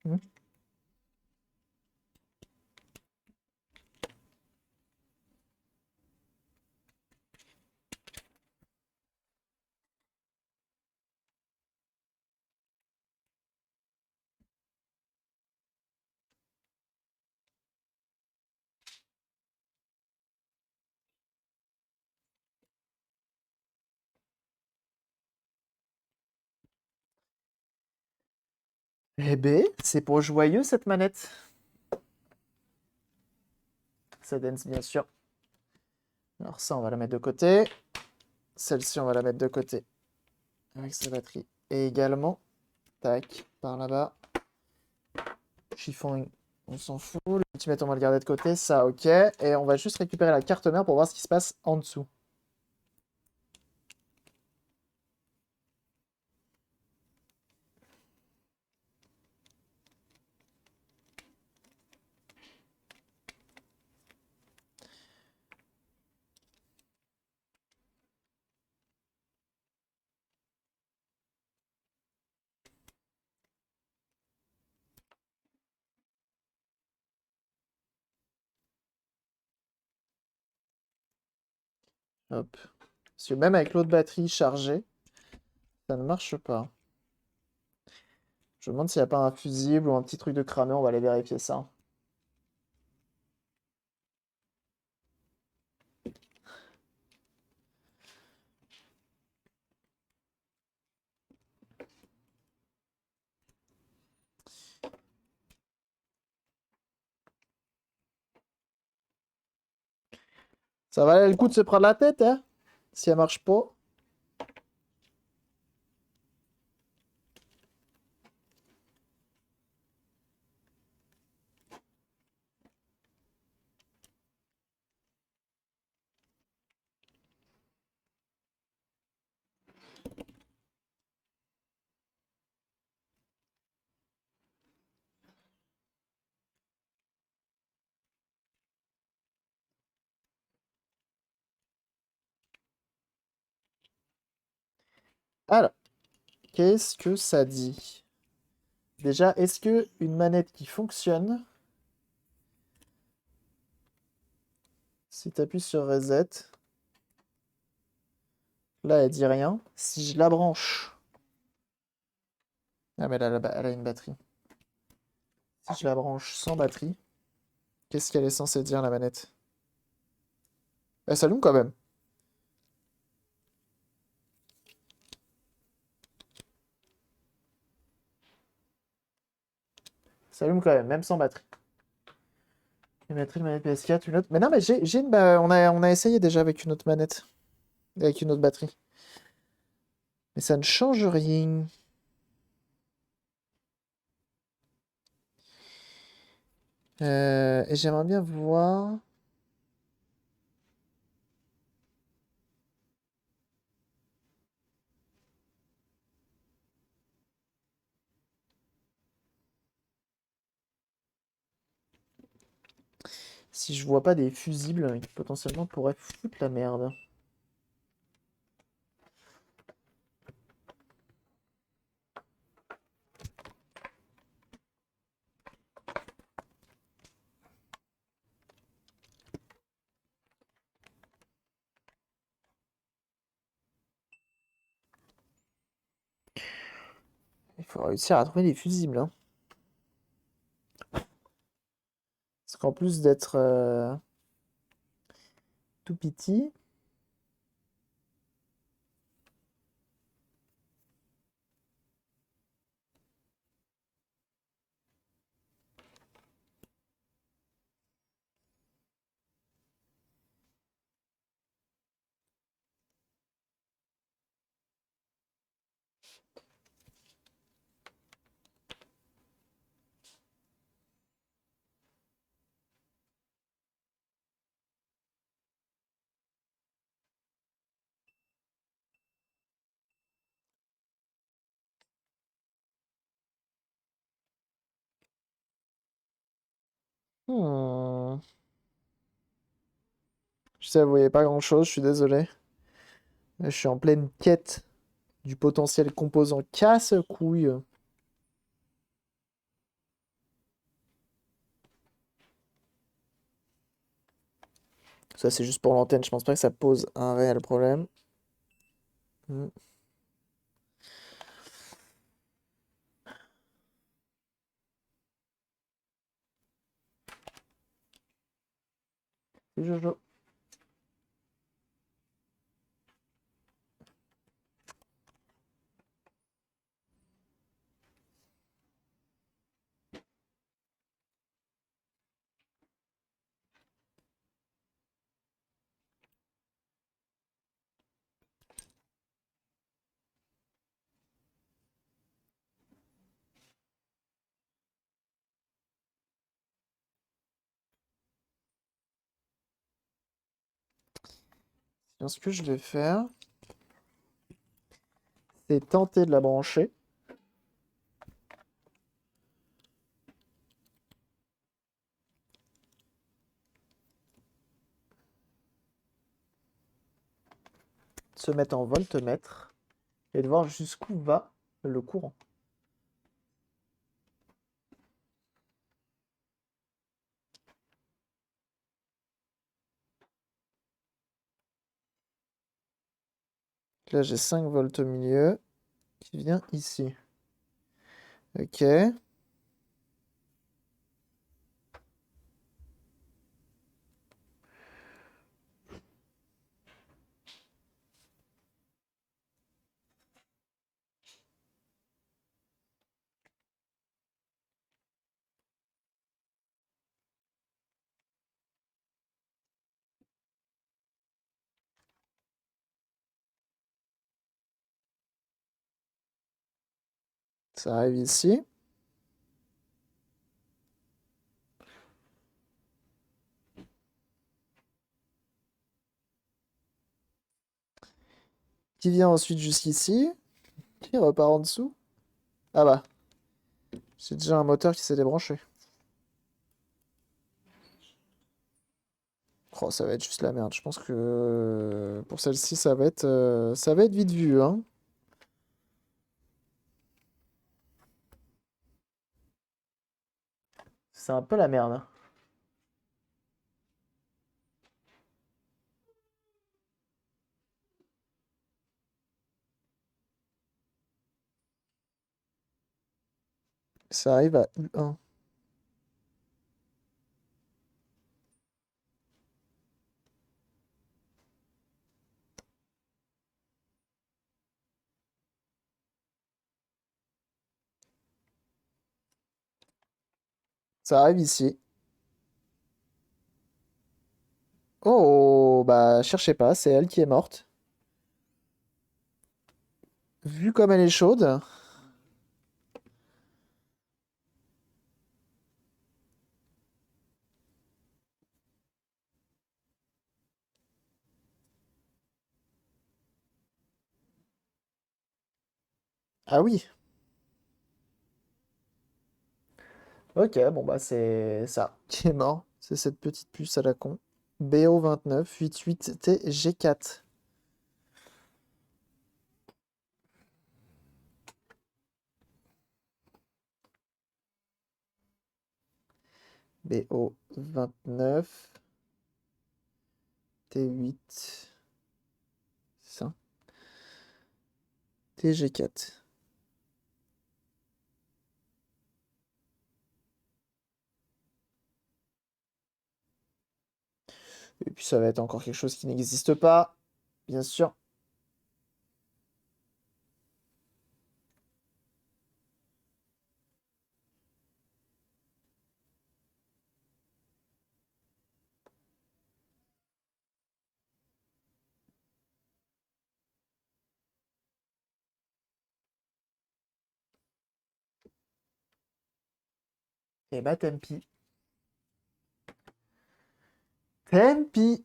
Hmm. Eh ben, c'est pour joyeux cette manette. Ça dance, bien sûr. Alors, ça, on va la mettre de côté. Celle-ci, on va la mettre de côté avec sa batterie. Et également, tac, par là-bas. Chiffon, on s'en fout. Le multimètre, on va le garder de côté. Ça, ok. Et on va juste récupérer la carte mère pour voir ce qui se passe en dessous. Hop. Parce que même avec l'autre batterie chargée, ça ne marche pas. Je me demande s'il n'y a pas un fusible ou un petit truc de cramé. On va aller vérifier ça. Ça valait le coup de se prendre la tête, hein? Si elle marche pas. Alors, qu'est-ce que ça dit? Déjà, est-ce que une manette qui fonctionne, si tu appuies sur Reset, là elle dit rien. Si je la branche Ah, mais elle a une batterie. Si je la branche sans batterie, qu'est-ce qu'elle est censée dire, la manette? Elle s'allume quand même. Elle s'allume quand même, même sans batterie. Une batterie, une manette PS4, une autre. Mais non, mais on a essayé déjà avec une autre manette. Avec une autre batterie. Mais ça ne change rien. Et j'aimerais bien voir. Si je vois pas des fusibles qui potentiellement pourraient foutre la merde. Il faut réussir à trouver des fusibles, hein. Parce qu'en plus d'être tout petit. Hmm. Je sais, vous voyez pas grand-chose, je suis désolé. Je suis en pleine quête du potentiel composant casse-couille. Ça, c'est juste pour l'antenne. Je pense pas que ça pose un réel problème. Hmm. C'est Jojo. Bien, ce que je vais faire, c'est tenter de la brancher. Se mettre en voltmètre et de voir jusqu'où va le courant. Là, j'ai 5 volts au milieu qui vient ici. Ok. Ça arrive ici. Qui vient ensuite jusqu'ici. Qui repart en dessous. Ah bah, j'ai déjà un moteur qui s'est débranché. Oh, ça va être juste la merde. Je pense que pour celle-ci, ça va être vite vu, hein. C'est un peu la merde, hein. Ça arrive à U1. Ça arrive ici. Oh, bah, cherchez pas, c'est elle qui est morte. Vu comme elle est chaude. Ah oui. Ok, bon bah c'est ça qui est mort. C'est cette petite puce à la con. BO29 88TG4. BO29 T8. C'est ça. TG4. Et puis ça va être encore quelque chose qui n'existe pas, bien sûr. Et bah tant pis. Tant pis.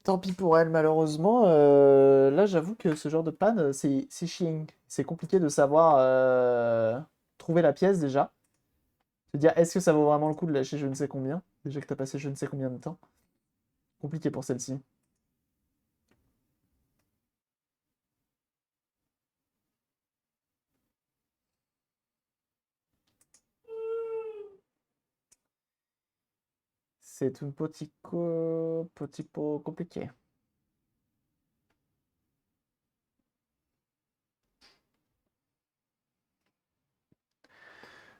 Tant pis pour elle, malheureusement. Là, j'avoue que ce genre de panne, c'est chiant. C'est compliqué de savoir trouver la pièce déjà. Se dire, est-ce que ça vaut vraiment le coup de lâcher je ne sais combien? Déjà que t'as passé je ne sais combien de temps. Compliqué pour celle-ci. C'est un petit peu compliqué.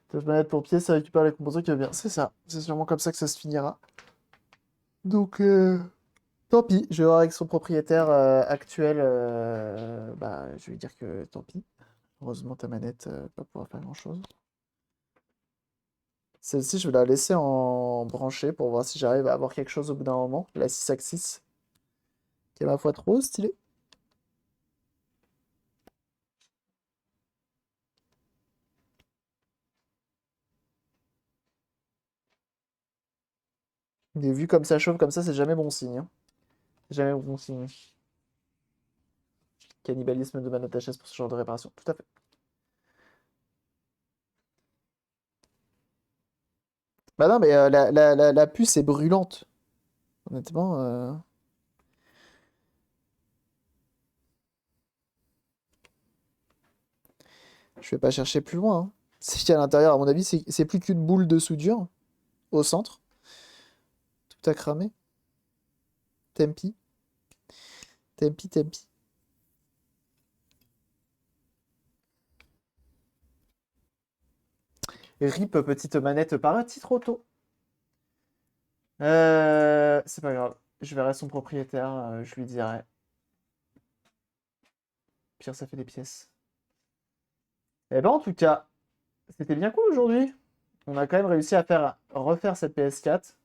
Tâche manette pour pièce, ça récupère les composants qui va bien. C'est ça. C'est sûrement comme ça que ça se finira. Donc, tant pis. Je vais voir avec son propriétaire actuel. Bah, je vais lui dire que tant pis. Heureusement, ta manette va pas pouvoir faire grand-chose. Celle-ci, je vais la laisser en branchée pour voir si j'arrive à avoir quelque chose au bout d'un moment. La 6 axis, qui est ma foi trop stylée. Des vues comme ça chauffe comme ça, c'est jamais bon signe, hein. C'est jamais bon signe. Cannibalisme de manette HS pour ce genre de réparation. Tout à fait. Bah non, mais la puce est brûlante. Honnêtement, je vais pas chercher plus loin, hein. C'est qu'à l'intérieur, à mon avis, c'est plus qu'une boule de soudure au centre. Tout a cramé. Tempi. Tempi, tempi. RIP, petite manette par un petit trop tôt. C'est pas grave. Je verrai son propriétaire, je lui dirai. Pire, ça fait des pièces. Eh ben, en tout cas, c'était bien cool aujourd'hui. On a quand même réussi à refaire cette PS4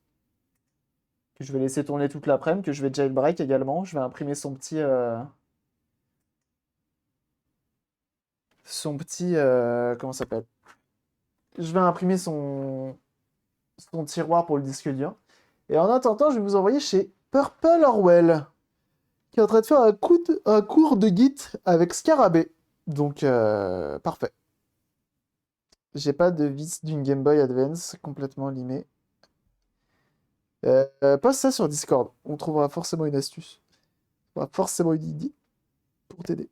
que je vais laisser tourner toute l'après-midi, que je vais jailbreak également. Je vais imprimer comment ça s'appelle? Je vais imprimer son tiroir pour le disque dur. Et en attendant, je vais vous envoyer chez Purple Orwell, qui est en train de faire un cours de Git avec Scarabée. Donc, parfait. J'ai pas de vis d'une Game Boy Advance complètement limé. Poste ça sur Discord. On trouvera forcément une astuce. On trouvera forcément une idée pour t'aider.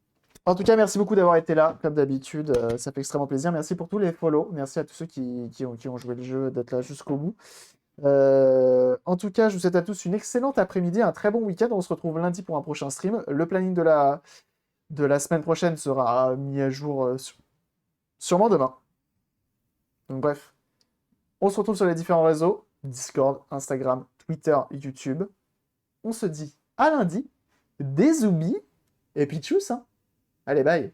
En tout cas, merci beaucoup d'avoir été là, comme d'habitude. Ça fait extrêmement plaisir. Merci pour tous les follow. Merci à tous ceux qui ont joué le jeu, d'être là jusqu'au bout. En tout cas, je vous souhaite à tous une excellente après-midi, un très bon week-end. On se retrouve lundi pour un prochain stream. Le planning de la semaine prochaine sera mis à jour sûrement demain. Donc bref, on se retrouve sur les différents réseaux, Discord, Instagram, Twitter, YouTube. On se dit à lundi, des zoomies, et puis tchuss, hein. Allez, bye.